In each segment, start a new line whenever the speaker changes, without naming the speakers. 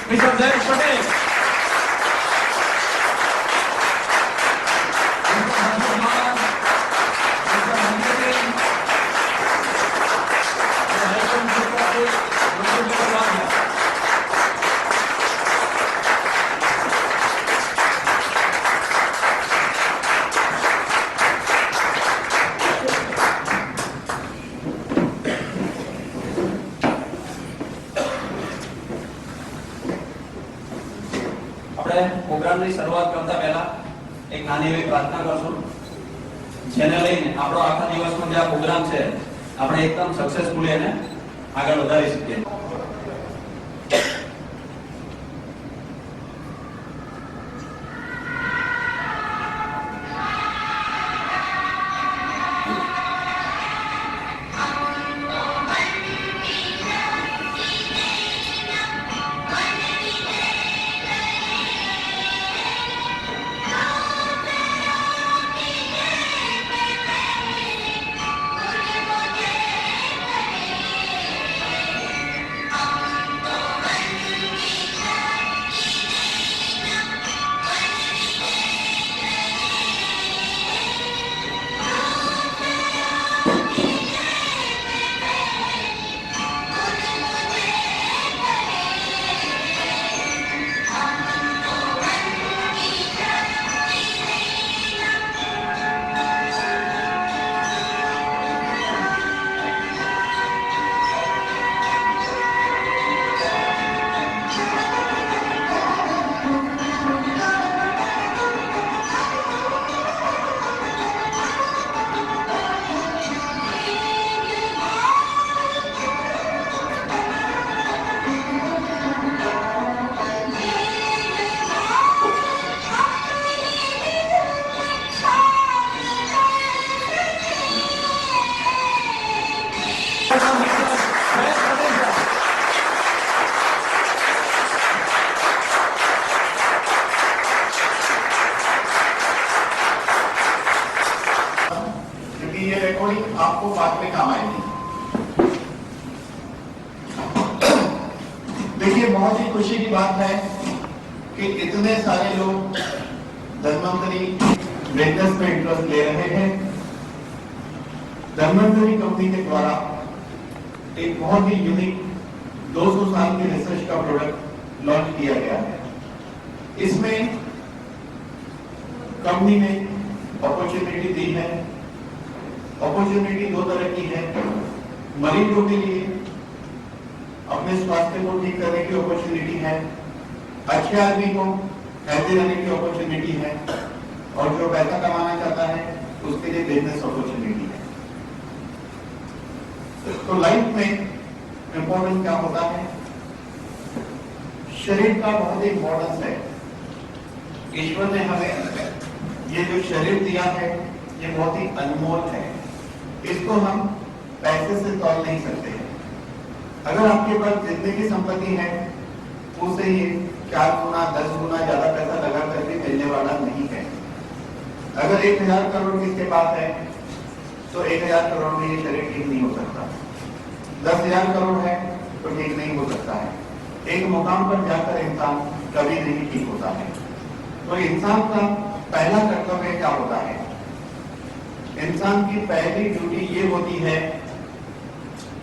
Mister Jayesh Patel, પ્રોગ્રામની શરૂઆત કરતા પહેલા એક નાની એવી પ્રાર્થના કરશું, જેને લઈને આપણો આખા દિવસનો જે આ પ્રોગ્રામ છે આપણે એકદમ સક્સેસફુલી એને આગળ વધારી શકીએ.
ये रिकॉर्डिंग आपको बाद में काम आएगी। देखिए, बहुत ही खुशी की बात है कि इतने सारे लोग धन्वंतरी बिजनेस में इंटरेस्ट ले रहे हैं। धन्वंतरी कंपनी के द्वारा एक बहुत ही यूनिक 200 साल के रिसर्च का प्रोडक्ट लॉन्च किया गया है। इसमें कंपनी ने अपॉर्चुनिटी दी है। अपॉर्चुनिटी दो तरह की है। मरीजों के लिए अपने स्वास्थ्य को ठीक करने की अपॉर्चुनिटी है, अच्छे आदमी को हेल्दी रहने की अपॉर्चुनिटी है, और जो पैसा कमाना चाहता है उसके लिए बिजनेस अपॉर्चुनिटी है। तो लाइफ में इंपॉर्टेंट क्या होता है? शरीर का बहुत ही इंपॉर्टेंस है। ईश्वर ने हमें ये जो शरीर दिया है ये बहुत ही अनमोल है। इसको हम पैसे से तौल नहीं सकते। अगर आपके पास जितने की संपत्ति है उसे ये 4 गुना 10 गुना ज्यादा पैसा लगा करके मिलने वाला नहीं है। अगर 1000 करोड़ किसके पास है तो 1000 करोड़ में ये शरीर ठीक नहीं हो सकता। 10,000 करोड़ है तो ठीक नहीं हो सकता है। एक मुकाम पर जाकर इंसान कभी नहीं ठीक होता है। तो इंसान का पहला कर्तव्य क्या होता है? इंसान की पहली ड्यूटी ये होती है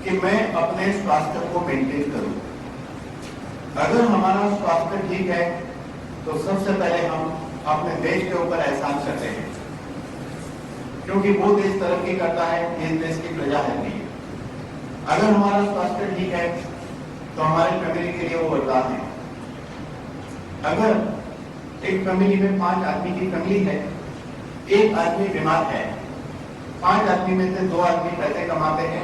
कि मैं अपने स्वास्थ्य को मेंटेन करूं। अगर हमारा स्वास्थ्य ठीक है तो सबसे पहले हम अपने देश के ऊपर एहसान करते हैं, क्योंकि वो देश तरक्की करता है, इस देश की प्रजा है। अगर हमारा स्वास्थ्य ठीक है तो हमारे फैमिली के लिए वो वरदान है। अगर एक फैमिली में 5 आदमी की फैमिली है, एक आदमी बीमार है, 5 आदमी में से 2 आदमी पैसे कमाते हैं,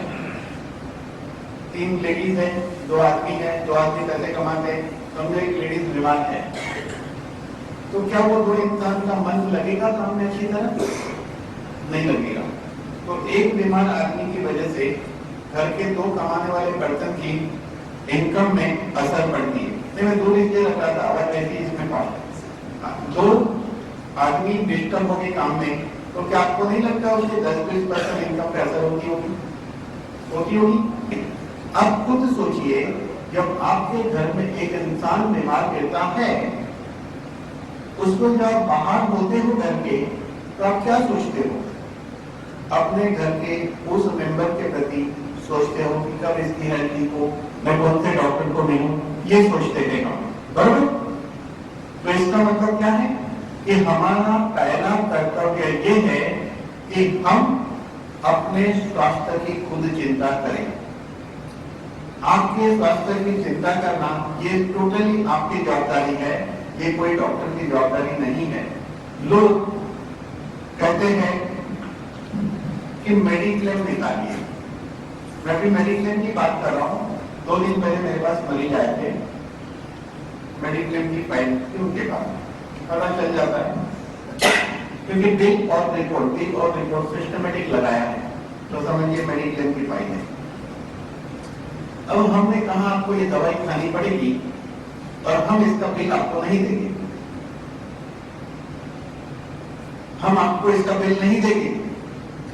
3 लेडीज है, 2 आदमी है, 2 आदमी पैसे कमाते हैं, समझो एक लेडीज बीमार है, तो क्या वो 2 इंसान का मन लगेगा काम में अच्छी तरह? नहीं लगेगा। तो एक बीमार आदमी की वजह से घर के 2 कमाने वाले पर्सन की इनकम में असर पड़ती है। मैं 2 इसलिए रख रहा था, अगर वैसे इसमें 2 आदमी डिस्टर्ब होगी काम में, तो क्या आपको नहीं लगता उसके 10-20% इनकम पे असर होती होगी? अब खुद सोचिए जब आपके घर में एक इंसान बीमार गिरता है, उसको जब आप बाहर होते हो घर के, तो आप क्या सोचते हो? अपने घर के उस मेंबर के प्रति सोचते हो कि कब इसकी हेल्थ ठीक हो, मैं कौन से डॉक्टर को मिलूं, ये सोचते थे हम, बराबर? तो इसका मतलब क्या है कि हमारा पहला कर्तव्य ये है कि हम अपने स्वास्थ्य की खुद चिंता करें। आपके स्वास्थ्य की चिंता करना ये टोटली आपकी जवाबदारी है, ये कोई डॉक्टर की जवाबदारी नहीं है। लोग कहते हैं कि मेडिक्लेम निकालिए। मैं भी मेडिक्लेम की बात कर रहा हूं। 2 दिन पहले मेरे पास मरीज आए थे, मेडिक्लेम की फाइल थी उनके पास, पता चल जाता है क्योंकि बिल और रिपोर्ट सिस्टमेटिक लगाया है, तो समझिए मेडिक्लेम की फाइल है। अब हमने कहा आपको ये दवाई खानी पड़ेगी और हम इसका बिल आपको नहीं देंगे, हम आपको इसका बिल नहीं देंगे,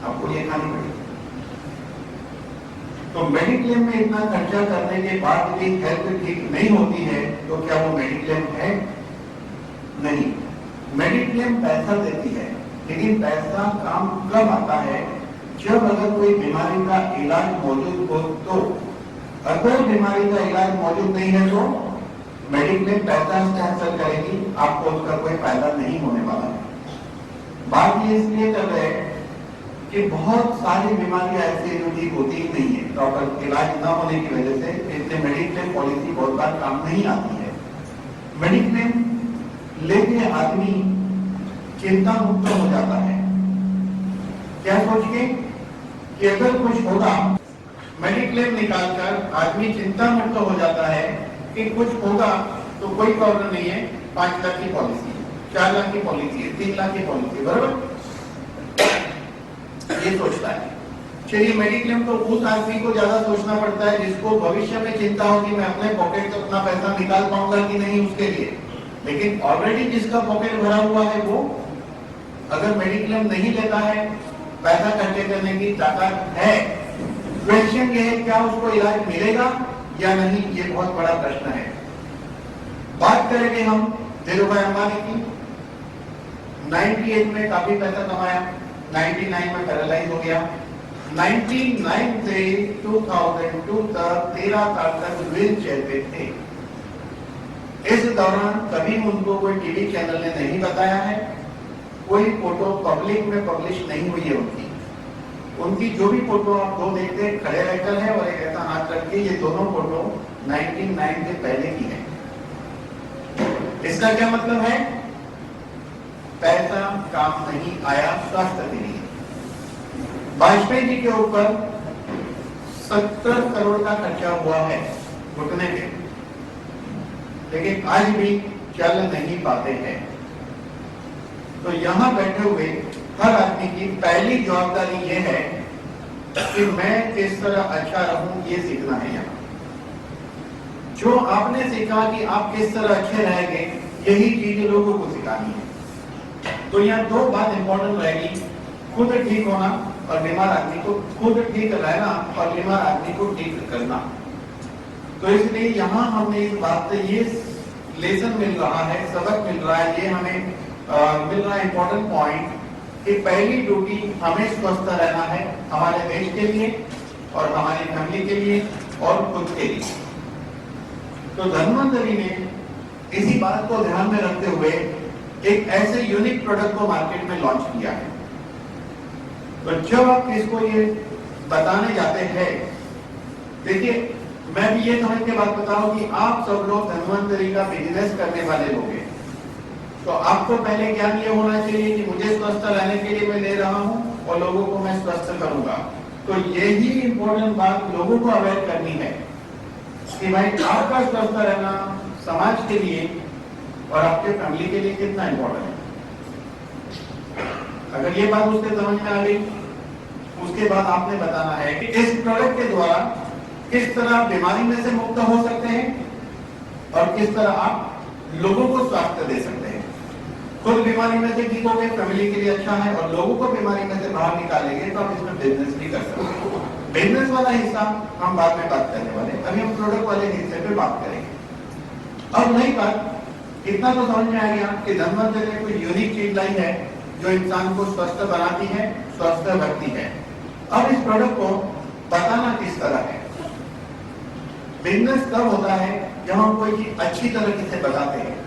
आपको ये खानी पड़ेगी। तो मेडिक्लेम में इतना खर्चा करने के बाद भी हेल्थ ठीक नहीं होती है, तो क्या वो मेडिक्लेम है? नहीं। मेडिक्लेम पैसा देती है, लेकिन पैसा काम कब आता है? जब अगर कोई बीमारी का इलाज मौजूद हो तो। अगर बीमारी का इलाज मौजूद नहीं है तो मेडिक्लेम पैसा कैंसिल करेगी, आपको उसका कोई फायदा नहीं होने वाला है। बात ये इसलिए कर रहे हैं कि बहुत सारी बीमारियां ऐसी जो ठीक होती ही नहीं है, प्रॉपर इलाज न होने की वजह से, इसलिए मेडिक्लेम पॉलिसी बहुत बार काम नहीं आती है। मेडिक्लेम लेके आदमी चिंता मुक्त हो जाता है, क्या सोच के कि अगर कुछ होगा, मेडिक्लेम निकालकर आदमी चिंता मुक्त हो जाता है कि कुछ होगा तो कोई प्रॉब्लम नहीं है, 5 लाख की पॉलिसी, 4 लाख की पॉलिसी है, 3 लाख की पॉलिसी, बराबर? ये सोचता है। चलिए, मेडिक्लेम तो उस आदमी को ज्यादा सोचना पड़ता है जिसको भविष्य में चिंता होगी मैं अपने पॉकेट से उतना पैसा निकाल पाऊंगा कि नहीं उसके लिए। लेकिन ऑलरेडी जिसका पॉकेट भरा हुआ है वो अगर मेडिक्लेम नहीं लेता है, पैसा खर्चे करने की ताकत है, क्वेश्चन ये है क्या उसको इलाज मिलेगा या नहीं, ये बहुत बड़ा प्रश्न है। बात करेंगे हम धीरूभाई अंबानी की। 98 में काफी पैसा कमाया, 99 में पैरालाइज हो गया, 99 से 2002 तक 13 साल तक व्हील चेयर पे थे। इस दौरान कभी उनको कोई टीवी चैनल ने नहीं बताया है, कोई फोटो पब्लिक में पब्लिश नहीं हुई है उनकी। उनकी जो भी फोटो आप दो देखते हैं, खड़े रहकर है और एक ऐसा हाथ रख के, ये दोनों फोटो 99 से पहले की है। इसका क्या मतलब है? पैसा काम नहीं आया स्वास्थ्य के लिए। वाजपेयी जी के ऊपर 70 करोड़ का खर्चा हुआ है घुटने पे, लेकिन आज भी चल नहीं पाते हैं। तो यहां बैठे हुए हर आदमी की पहली जवाबदारी यह है कि मैं किस तरह अच्छा रहूं, ये सीखना है। यहाँ जो आपने सीखा कि आप किस तरह अच्छे रहेंगे, यही चीज लोगों को सिखानी है। तो यहाँ 2 बात इंपॉर्टेंट रहेगी, खुद ठीक होना और बीमार आदमी को, खुद ठीक रहना और बीमार आदमी को ठीक करना। तो इसलिए यहाँ हमने इस बात से ये लेसन मिल रहा है, सबक मिल रहा है, ये हमें मिल रहा है इंपॉर्टेंट पॉइंट कि पहली ड्यूटी हमें स्वस्थ रहना है, हमारे देश के लिए और हमारी फैमिली के लिए और खुद के लिए। तो धन्वंतरी ने इसी बात को ध्यान में रखते हुए एक ऐसे यूनिक प्रोडक्ट को मार्केट में लॉन्च किया है। तो जब आप इसको ये बताने जाते हैं, देखिए मैं भी ये समझ के बात बता रहा हूं कि आप सब लोग धन्वंतरी का बिजनेस करने वाले लोग हैं, तो आपको पहले ज्ञान ये होना चाहिए कि मुझे स्वस्थ रहने के लिए मैं ले रहा हूं और लोगों को मैं स्वस्थ करूंगा। तो यही इंपॉर्टेंट बात लोगों को अवेयर करनी है कि भाई आपका स्वस्थ रहना समाज के लिए और आपके फैमिली के लिए कितना इंपॉर्टेंट है। अगर ये बात उसके समझ में आ गई, उसके बाद आपने बताना है कि इस प्रोडक्ट के द्वारा किस तरह आप बीमारी में से मुक्त हो सकते हैं और किस तरह आप लोगों को स्वास्थ्य दे सकते हैं। खुद बीमारी में से ठीक हो गए, फैमिली के लिए अच्छा है, और लोगों को बीमारी में से बाहर निकालेंगे तो आप इसमें बिजनेस भी कर सकते हैं। बिजनेस वाला हिस्सा हम बाद में बात करने वाले, अभी हम प्रोडक्ट वाले हिस्से पे बात करेंगे। अब नई बात, इतना तो समझ में आ गया कि धनवंतरि ने कोई यूनिक चीज लाई है जो इंसान को स्वस्थ बनाती है, स्वस्थ रखती है। अब इस प्रोडक्ट को बताना किस तरह है। बिजनेस तब होता है जब हम कोई चीज अच्छी तरीके से बताते हैं।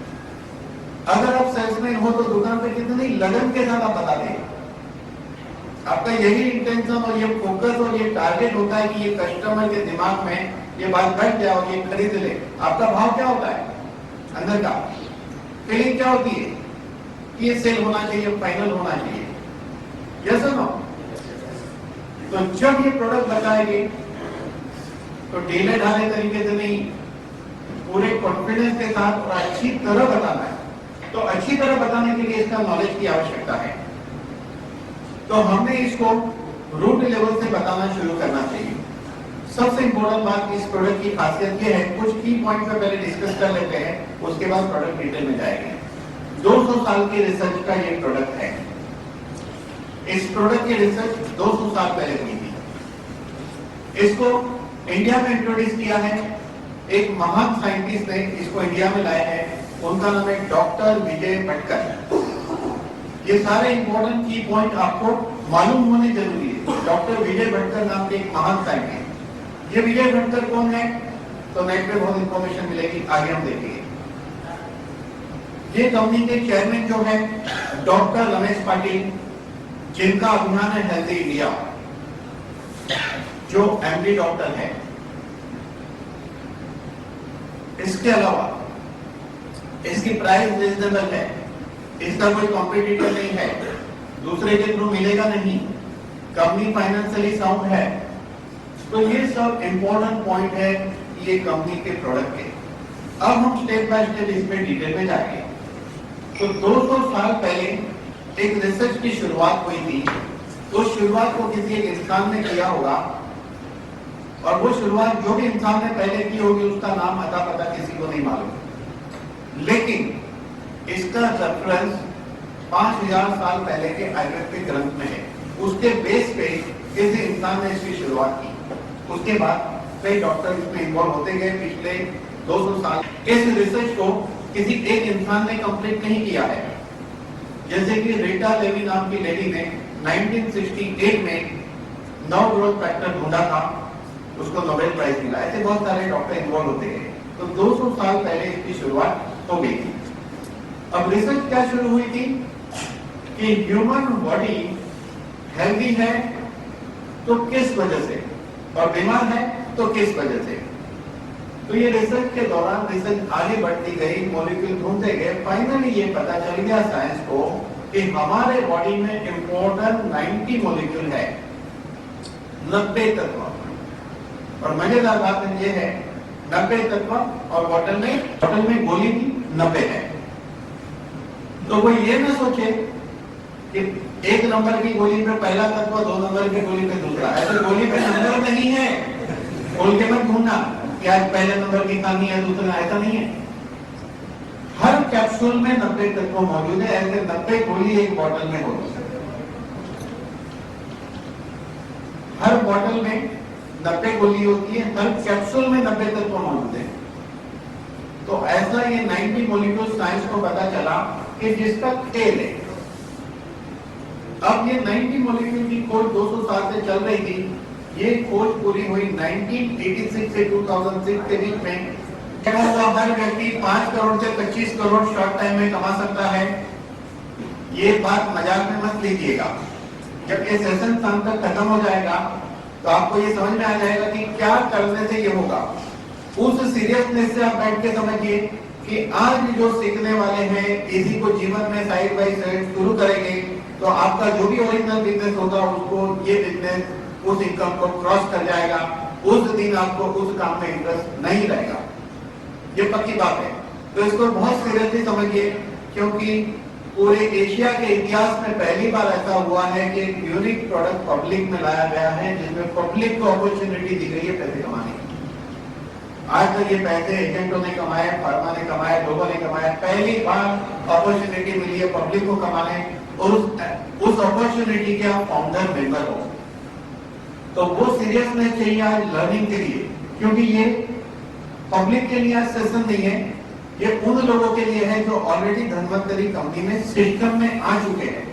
अगर आप सेल्समैन हो तो दुकान पे कितनी लगन के साथ आप बताते हैं। आपका यही इंटेंशन और ये फोकस और ये टारगेट होता है कि ये कस्टमर के दिमाग में ये बात बैठ जाए और ये खरीद ले। आपका भाव क्या होता है, अंदर का फीलिंग क्या होती है कि ये सेल होना चाहिए, फाइनल होना चाहिए। यस और नो? तो जब ये प्रोडक्ट बताएंगे तो ढीले ढाले तरीके से नहीं, पूरे कॉन्फिडेंस के साथ और अच्छी तरह बताना है। तो अच्छी तरह बताने के लिए इसका नॉलेज की आवश्यकता है। तो हमने इसको रूट लेवल से बताना शुरू करना चाहिए। सबसे इंपॉर्टेंट बात इस प्रोडक्ट की खासियत ये है, कुछ की पॉइंट पे पहले डिस्कस कर लेते हैं, उसके बाद प्रोडक्ट डिटेल में जाएंगे। 200 साल की रिसर्च का ये प्रोडक्ट है। इस प्रोडक्ट की रिसर्च 200 साल पहले हुई थी। इसको इंडिया में इंट्रोड्यूस किया है, एक महान साइंटिस्ट ने इसको इंडिया में लाया है, उनका नाम है डॉक्टर विजय भटकर। ये सारे इंपॉर्टेंट की पॉइंट आपको मालूम होने जरूरी है। डॉक्टर विजय भटकर नाम के एक महान साइंटिस्ट। ये विजय भटकर कौन है तो नेट पे बहुत इंफॉर्मेशन मिलेगी, आगे हम देखेंगे। ये कंपनी के चेयरमैन जो है डॉक्टर रमेश पाटिल, जिनका अभियान है हेल्दी इंडिया, जो एमडी डॉक्टर है। इसके अलावा इसकी प्राइस रीजनेबल है, इसका कोई कॉम्पिटिटर नहीं है, दूसरे के थ्रू मिलेगा नहीं, कंपनी फाइनेंशियली साउंड है। तो ये सब इंपॉर्टेंट पॉइंट है ये कंपनी के प्रोडक्ट के। अब हम स्टेप बाय स्टेप इसमें डिटेल में जाएंगे। तो 200 साल पहले एक रिसर्च की शुरुआत हुई थी। उस शुरुआत को किसी एक इंसान ने किया होगा, और वो शुरुआत जो भी इंसान ने पहले की होगी उसका नाम अता पता किसी को नहीं मालूम, लेकिन इसका रेफरेंस 5000 साल पहले के आयुर्वेदिक ग्रंथ में है। उसके बेस पे किसी इंसान ने इसकी शुरुआत की। उसके बाद कई डॉक्टर इसमें इन्वॉल्व होते गए पिछले 200 साल। इस रिसर्च को किसी एक इंसान ने कंप्लीट नहीं किया है। जैसे कि रीटा लेवी नाम की लेडी ने 1968 में नव ग्रोथ फैक्टर ढूंढा था, उसको नोबेल प्राइज मिला। ऐसे बहुत सारे डॉक्टर इन्वॉल्व होते हैं। तो 200 साल पहले इसकी शुरुआत हो गई थी। अब रिसर्च क्या शुरू हुई थी कि ह्यूमन बॉडी हेल्दी है तो किस वजह से, और बीमार है तो किस वजह से। तो ये रिसर्च के दौरान रिसर्च आगे बढ़ती गई, मॉलिक्यूल ढूंढते गए, फाइनली ये पता चल गया साइंस को कि हमारे बॉडी में इंपॉर्टेंट 90 मॉलिक्यूल है, 90 तत्व। और मजेदार बात ये है 90 तत्व और बोतल में गोली भी 90 है। तो वो ये ना सोचे कि एक नंबर की गोली पे पहला तत्व, 2 नंबर की गोली पे दूसरा। ऐसे गोली पे नंबर नहीं है, खोल के मत ढूंढना कि आज पहले नंबर की कहानी है दूसरा, ऐसा नहीं है। हर कैप्सूल में 90 तत्व मौजूद है। ऐसे 90 गोली एक बोतल में होती है। हर बोतल में 90 गोली होती है, हर कैप्सूल में 90 तत्व मौजूद है। तो ऐसा ये 90 मॉलिक्यूल साइंस को पता चला कि जिसका तेल है। अब ये 90 मॉलिक्यूल की खोज 200 साल से चल रही थी। ये खोज पूरी हुई 1986 से 2006 के बीच में। हर व्यक्ति 5 करोड़ से 25 करोड़ शॉर्ट टाइम में कमा सकता है। ये बात मजाक में मत लीजिएगा। जब ये सेशन शाम तक खत्म हो जाएगा तो आपको ये समझ में आ जाएगा कि क्या करने से ये होगा। उस सीरियसनेस से आप बैठ के समझिए कि आज जो सीखने वाले हैं इसी को जीवन में साइड बाय साइड शुरू करेंगे तो आपका जो भी ओरिजिनल बिजनेस होगा उसको ये बिजनेस उस इनकम को क्रॉस कर जाएगा। उस दिन आपको उस काम में इंटरेस्ट नहीं रहेगा, ये पक्की बात है। तो इसको बहुत सीरियसली समझिए, क्योंकि पूरे एशिया के इतिहास में पहली बार ऐसा हुआ है कि एक यूनिक प्रोडक्ट पब्लिक में लाया गया है जिसमें पब्लिक को अपॉर्चुनिटी दी गई है पैसे कमाने की। आज तक ये पैसे एजेंटों ने कमाए, फार्मा ने कमाए, लोगों ने कमाए। पहली बार अपॉर्चुनिटी मिली है पब्लिक को कमाने, और उस अपॉर्चुनिटी के आप फाउंडर मेंबर हो। तो वो सीरियसनेस चाहिए आज लर्निंग के लिए, क्योंकि ये पब्लिक के लिए आज सेशन नहीं है, ये उन लोगों के लिए है जो ऑलरेडी धन्वंतरी कंपनी में सिस्टम में आ चुके हैं।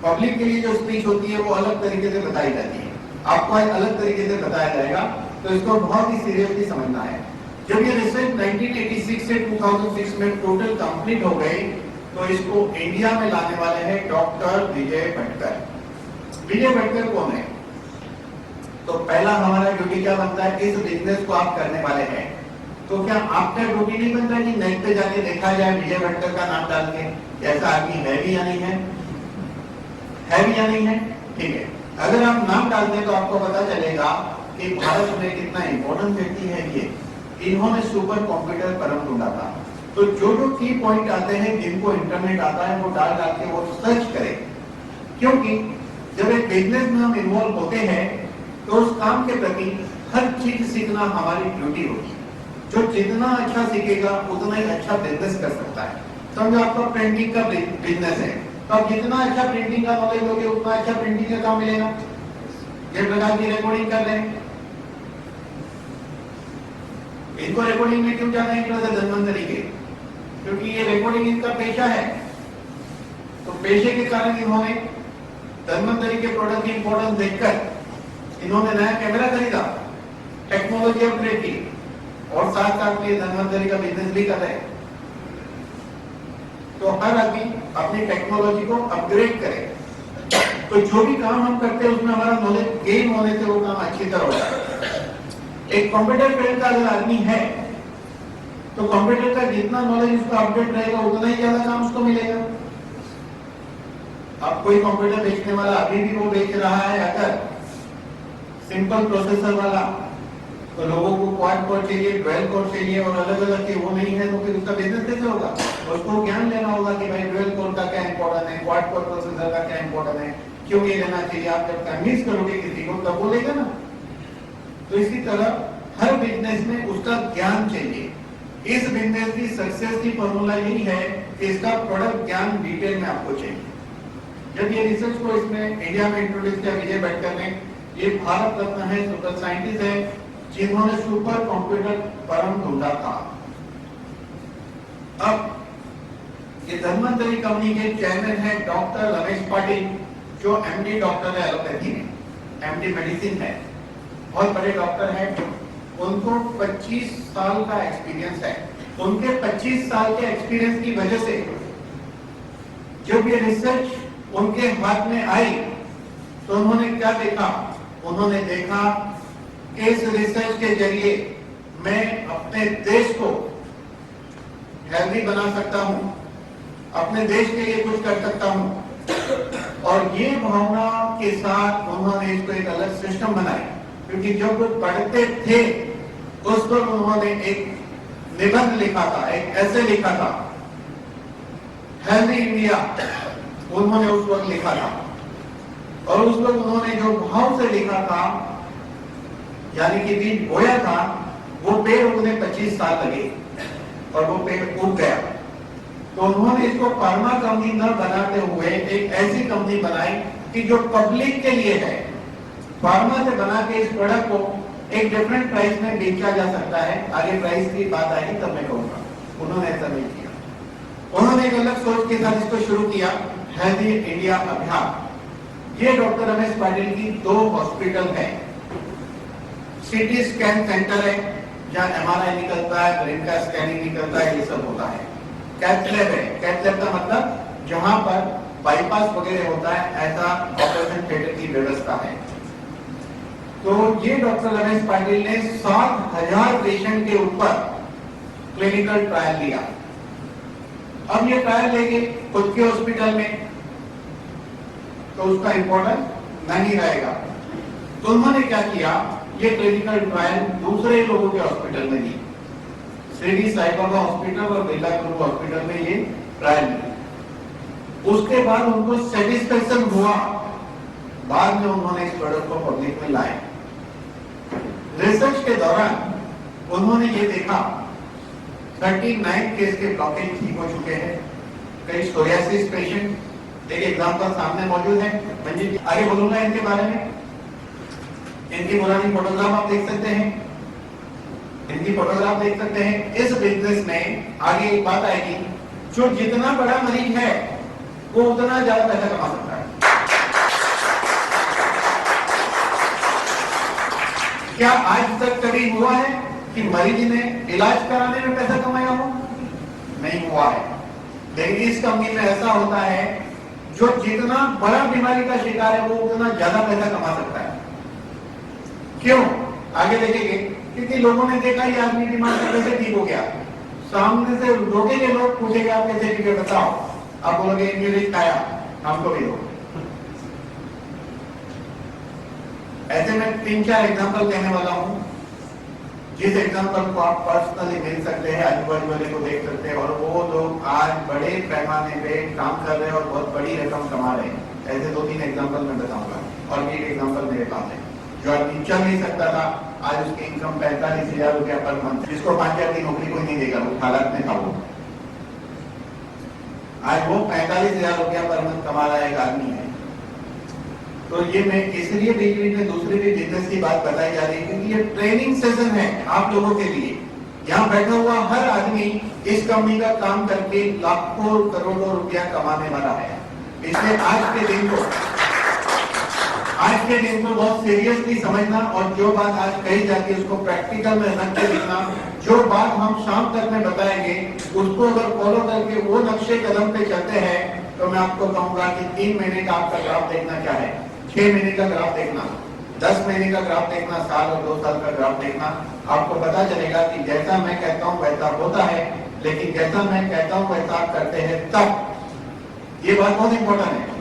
पब्लिक के लिए जो स्पीच होती है वो अलग तरीके से बताई जाती है, आपको आज अलग तरीके से बताया जाएगा, तो इसको बहुत ही सीरियसली समझना है। जब ये रिसर्च 1986 से 2006 में टोटल कंप्लीट हो गई, तो इसको इंडिया में लाने वाले हैं डॉक्टर विजय भटकर। विजय भटकर कौन है? तो पहला हमारा ड्यूटी क्या बनता है, इस बिजनेस को आप करने वाले हैं, तो क्या आपका ड्यूटी नहीं बनता कि नेट पे जाके देखा जाए विजय भटकर का नाम डाल के ऐसा आदमी है भी या नहीं है, है भी या नहीं है? ठीक है, अगर आप नाम डालते हैं तो आपको पता चलेगा कि भारत में कितना इंपॉर्टेंट व्यक्ति है ये। इन्होंने सुपर कंप्यूटर परम ढूंढा था। तो जो जो की पॉइंट आते हैं, जिनको इंटरनेट आता है, वो डाल के वो सर्च करें, क्योंकि जब एक बिजनेस में हम इन्वॉल्व होते हैं तो उस काम के प्रति हर चीज सीखना हमारी ड्यूटी होगी। जो जितना अच्छा सीखेगा उतना ही अच्छा बिजनेस कर सकता है। समझो आपका प्रिंटिंग का बिजनेस है, तो आप जितना अच्छा प्रिंटिंग का नॉलेज लोगे उतना अच्छा प्रिंटिंग का काम मिलेगा। जिस प्रकार की रिकॉर्डिंग कर रहे हैं, इनको रिकॉर्डिंग में क्यों जाना है इंटरेस्ट धन्वंतरी के? क्योंकि ये रिकॉर्डिंग इनका पेशा है। तो पेशे के कारण इन्होंने धन्वंतरी के प्रोडक्ट की इंपॉर्टेंस देखकर इन्होंने नया कैमरा खरीदा, टेक्नोलॉजी अपग्रेड की, और साथ साथ में धन्वंतरी का बिजनेस भी कर रहे हैं। तो हर आदमी अपनी टेक्नोलॉजी को अपग्रेड करे, तो जो भी काम हम करते हैं उसमें हमारा नॉलेज गेन होने से वो काम अच्छी तरह होता है। एक कंप्यूटर फील्ड का अगर आदमी है तो कंप्यूटर का जितना नॉलेज उसका अपडेट रहेगा उतना ही ज्यादा काम उसको मिलेगा। अब कोई कंप्यूटर बेचने वाला अभी भी वो बेच रहा है अगर सिंपल प्रोसेसर वाला, तो लोगों को क्वाड कोर चाहिए, ड्यूअल कोर चाहिए और अलग अलग के वो नहीं है, तो फिर उसका बिजनेस कैसे होगा? उसको ज्ञान लेना होगा कि भाई ड्यूअल कोर का क्या इंपॉर्टेंट है, क्वाड कोर प्रोसेसर का क्या इंपॉर्टेंट है, क्यों ये लेना चाहिए। आप जब कन्विंस करोगे किसी को तब बोलेगा ना। तो इसी तरह हर बिजनेस में उसका ज्ञान चाहिए। इस बिजनेस की सक्सेस की फॉर्मूला यही है कि इसका प्रोडक्ट ज्ञान डिटेल में आपको चाहिए। जब ये रिसर्च को इसमें इंडिया में इंट्रोड्यूस किया विजय भटकर ने, ये भारत रत्न है, सुपर साइंटिस्ट है, जिन्होंने सुपर कंप्यूटर परम ढूंढा था। अब ये धन्वंतरी कंपनी के चेयरमैन है डॉक्टर रमेश पाटिल, जो एमडी डॉक्टर है एलोपैथी में, एमडी मेडिसिन है, बहुत बड़े डॉक्टर हैं। उनको 25 साल का एक्सपीरियंस है। उनके 25 साल के एक्सपीरियंस की वजह से जब ये रिसर्च उनके हाथ में आई तो उन्होंने क्या देखा? उन्होंने देखा कि इस रिसर्च के जरिए मैं अपने देश को हेल्दी बना सकता हूं, अपने देश के लिए कुछ कर सकता हूं। और ये भावना के साथ उन्होंने इसको एक अलग सिस्टम बनाया, क्योंकि जब वो पढ़ते थे उस पर उन्होंने एक निबंध लिखा था, एक ऐसे लिखा था, हेल्दी इंडिया उन्होंने उस वक्त लिखा था। और उस वक्त उन्होंने जो भाव से लिखा था, यानी कि बीज बोया था, वो पेड़ उन्हें 25 साल लगे और वो पेड़ उग गया। तो उन्होंने इसको फार्मा कंपनी न बनाते हुए एक ऐसी कंपनी बनाई कि जो पब्लिक के लिए है। फार्मा से बना के इस प्रोडक्ट को एक डिफरेंट प्राइस में बेचा जा सकता है। आगे प्राइस की बात आएगी तब मैं कहूंगा। उन्होंने ऐसा नहीं किया। उन्होंने एक अलग सोच के साथ इसको शुरू किया, हेल्दी इंडिया अभियान। ये डॉक्टर रमेश पाटिल की 2 हॉस्पिटल है। सिटी स्कैन सेंटर है जहां एमआरआई निकलता है, ब्रेन का स्कैनिंग निकलता है, ये सब होता है। कैथ लैब है, कैथ लैब का मतलब जहां पर बाईपास वगैरह होता है, ऐसा ऑपरेशन थिएटर की व्यवस्था है। तो ये डॉक्टर रमेश पाटिल ने 7,000 पेशेंट के ऊपर क्लिनिकल ट्रायल लिया। अब ये ट्रायल लेंगे खुद के हॉस्पिटल में तो उसका इंपॉर्टेंस नहीं रहेगा। तो उन्होंने क्या किया, ये क्लिनिकल ट्रायल दूसरे लोगों के हॉस्पिटल में दी। शिरडी साई बाबा हॉस्पिटल और बिरला ग्रुप हॉस्पिटल में ये ट्रायल ली। उसके बाद उनको सेटिस्फेक्शन हुआ, बाद में उन्होंने इस प्रोडक्ट को पब्लिक में लाए। रिसर्च के दौरान उन्होंने ये देखा 39 केस के ब्लॉकेज ठीक हो चुके हैं। कई सोरियासिस पेशेंट, एक एग्जांपल सामने मौजूद है, मंजिल आगे बोलूंगा इनके बारे में। इनकी पुरानी फोटोग्राफ आप देख सकते हैं, इनकी फोटोग्राफ देख सकते हैं। इस बिजनेस में आगे एक बात आएगी, जो जितना बड़ा मरीज है वो उतना ज्यादा पैसा कमा सकता है। क्या आज तक कभी हुआ है कि मरीज ने इलाज कराने में पैसा कमाया हो? नहीं हुआ है। लेकिन इस कंपनी में ऐसा होता है, जो जितना बड़ा बीमारी का शिकार है वो उतना ज्यादा पैसा कमा सकता है। क्यों? आगे देखेंगे। क्योंकि लोगों ने देखा ये आदमी बीमार कैसे ठीक हो गया, सामने से रोकेंगे लोग, पूछेंगे आप कैसे ठीक है बताओ, आप बोलोगे इंग्लिश खाया, हमको भी दो। ऐसे में 3-4 एग्जांपल कहने वाला हूं, जिस एग्जांपल को आप पर्सनली मिल सकते हैं, आजू बाजू वाले को देख सकते हैं, और वो लोग आज बड़े पैमाने पे काम कर रहे हैं और बहुत बड़ी रकम कमा रहे हैं। ऐसे 2-3 एग्जांपल मैं बताऊंगा, और एक एग्जांपल मेरे पास है। जो आदमी चल नहीं सकता था, आज उसकी इनकम 45,000 रुपया पर मंथ, जिसको 5,000 की नौकरी कोई नहीं देगा, वो हालात में था वो, आज वो 45,000 रुपया पर मंथ कमा रहा एक आदमी है। तो ये मैं इसलिए बीच में दूसरे भी बिजनेस की बात बताई जा रही है, क्योंकि ये ट्रेनिंग सेशन है आप लोगों के लिए। यहाँ बैठा हुआ हर आदमी इस कंपनी का काम करके लाखों करोड़ों रुपया कमाने वाला है। इसलिए आज के दिन को बहुत सीरियसली समझना, और जो बात आज कही जाती है उसको प्रैक्टिकल में रख के लिखना। जो बात हम शाम तक में बताएंगे उसको अगर फॉलो करके वो नक्शे कदम पे चलते हैं, तो मैं आपको कहूंगा कि 3 महीने का आपका ग्राफ देखना क्या है, 6 महीने का ग्राफ देखना, 10 महीने का ग्राफ देखना, साल और 2 साल का ग्राफ देखना। आपको पता चलेगा कि जैसा मैं कहता हूँ वैसा होता है, लेकिन जैसा मैं कहता हूँ वैसा आप करते हैं तब। ये बात बहुत इंपॉर्टेंट है।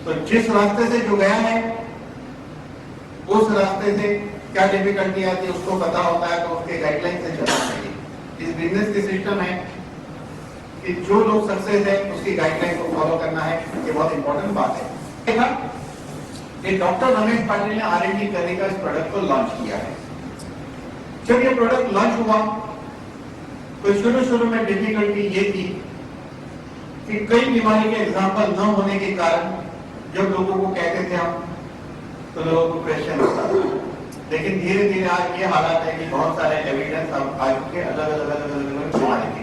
तो जिस रास्ते से जो गया है, उस रास्ते से क्या डिफिकल्टी आती है उसको पता होता है, तो उसके गाइडलाइन से चलना चाहिए। इस बिजनेस की सिस्टम है कि जो लोग सक्सेस है उसकी गाइडलाइन को फॉलो करना है। ये बहुत इंपॉर्टेंट बात है। देखा कि डॉक्टर रमेश पाटिल ने R&D करने का इस प्रोडक्ट को लॉन्च किया है। जब ये प्रोडक्ट लॉन्च हुआ तो शुरू में डिफिकल्टी ये थी कि कई बीमारी के एग्जाम्पल न होने के कारण जब लोगों को कहते थे हम, तो लोगों को क्वेश्चन होता था। लेकिन धीरे धीरे आज ये हालात है कि बहुत सारे एविडेंस अब आ चुके अलग बीमारी के।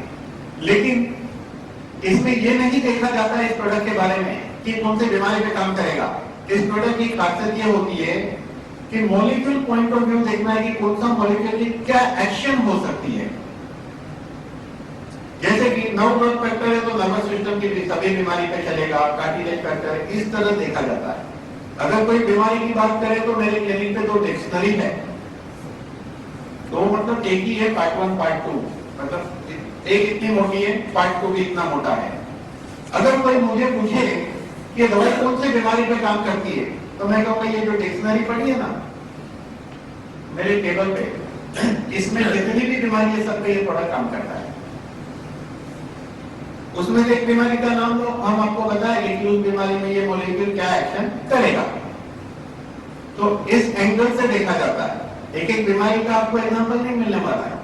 लेकिन इसमें ये नहीं देखा जाता है इस प्रोडक्ट के बारे में कि कौन से बीमारी पे काम करेगा। इस प्रोडक्ट की खासियत ये होती है कि मॉलिक्यूल पॉइंट ऑफ व्यू देखना है कि कौन सा मॉलिक्यूल की क्या एक्शन हो सकती है। जैसे कि नर्व ग्रोथ फैक्टर है तो नर्वस सिस्टम की सभी बीमारी पे चलेगा, कार्टिलेज फैक्टर है, इस तरह देखा जाता है। अगर कोई बीमारी की बात करें तो मेरे क्लिनिक पे 2 डिक्शनरी है, 2 मतलब एक ही है, पार्ट 1 पार्ट 2, मतलब एक इतनी मोटी है, पार्ट 2 भी इतना मोटा है। अगर कोई मुझे पूछे कि दवाई कौन सी बीमारी पे काम करती है, तो मैं कहूँगा ये जो डिक्शनरी पड़ी है ना मेरे टेबल पे, इसमें जितनी भी बीमारी है सब पे ये प्रोडक्ट काम करता है। उसमें से एक बीमारी का नाम लो, हम आपको बताएंगे कि उस बीमारी में ये मॉलिक्यूल क्या एक्शन करेगा। तो इस एंगल से देखा जाता है। एक बीमारी का आपको एग्जांपल नहीं मिलने वाला है।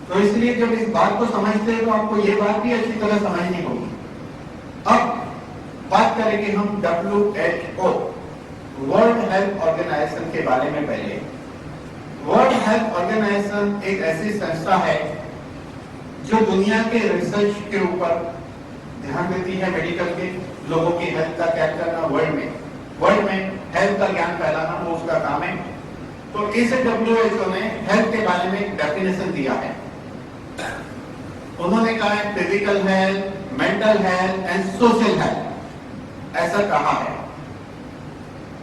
तो इसलिए जब इस बात को समझते हैं तो आपको ये बात भी अच्छी तरह समझनी होगी। अब बात करेंगे हम WHO वर्ल्ड हेल्थ ऑर्गेनाइजेशन के बारे में। पहले वर्ल्ड हेल्थ ऑर्गेनाइजेशन एक ऐसी संस्था है जो दुनिया के रिसर्च के ऊपर ध्यान देती है, मेडिकल के लोगों की हेल्थ का क्या करना वर्ल्ड में हेल्थ का ज्ञान फैलाना, वो उसका काम है। तो इस WHO ने हेल्थ के बारे में एक डेफिनेशन दिया है। उन्होंने कहा है physical health, mental health and social health, ऐसा कहा है।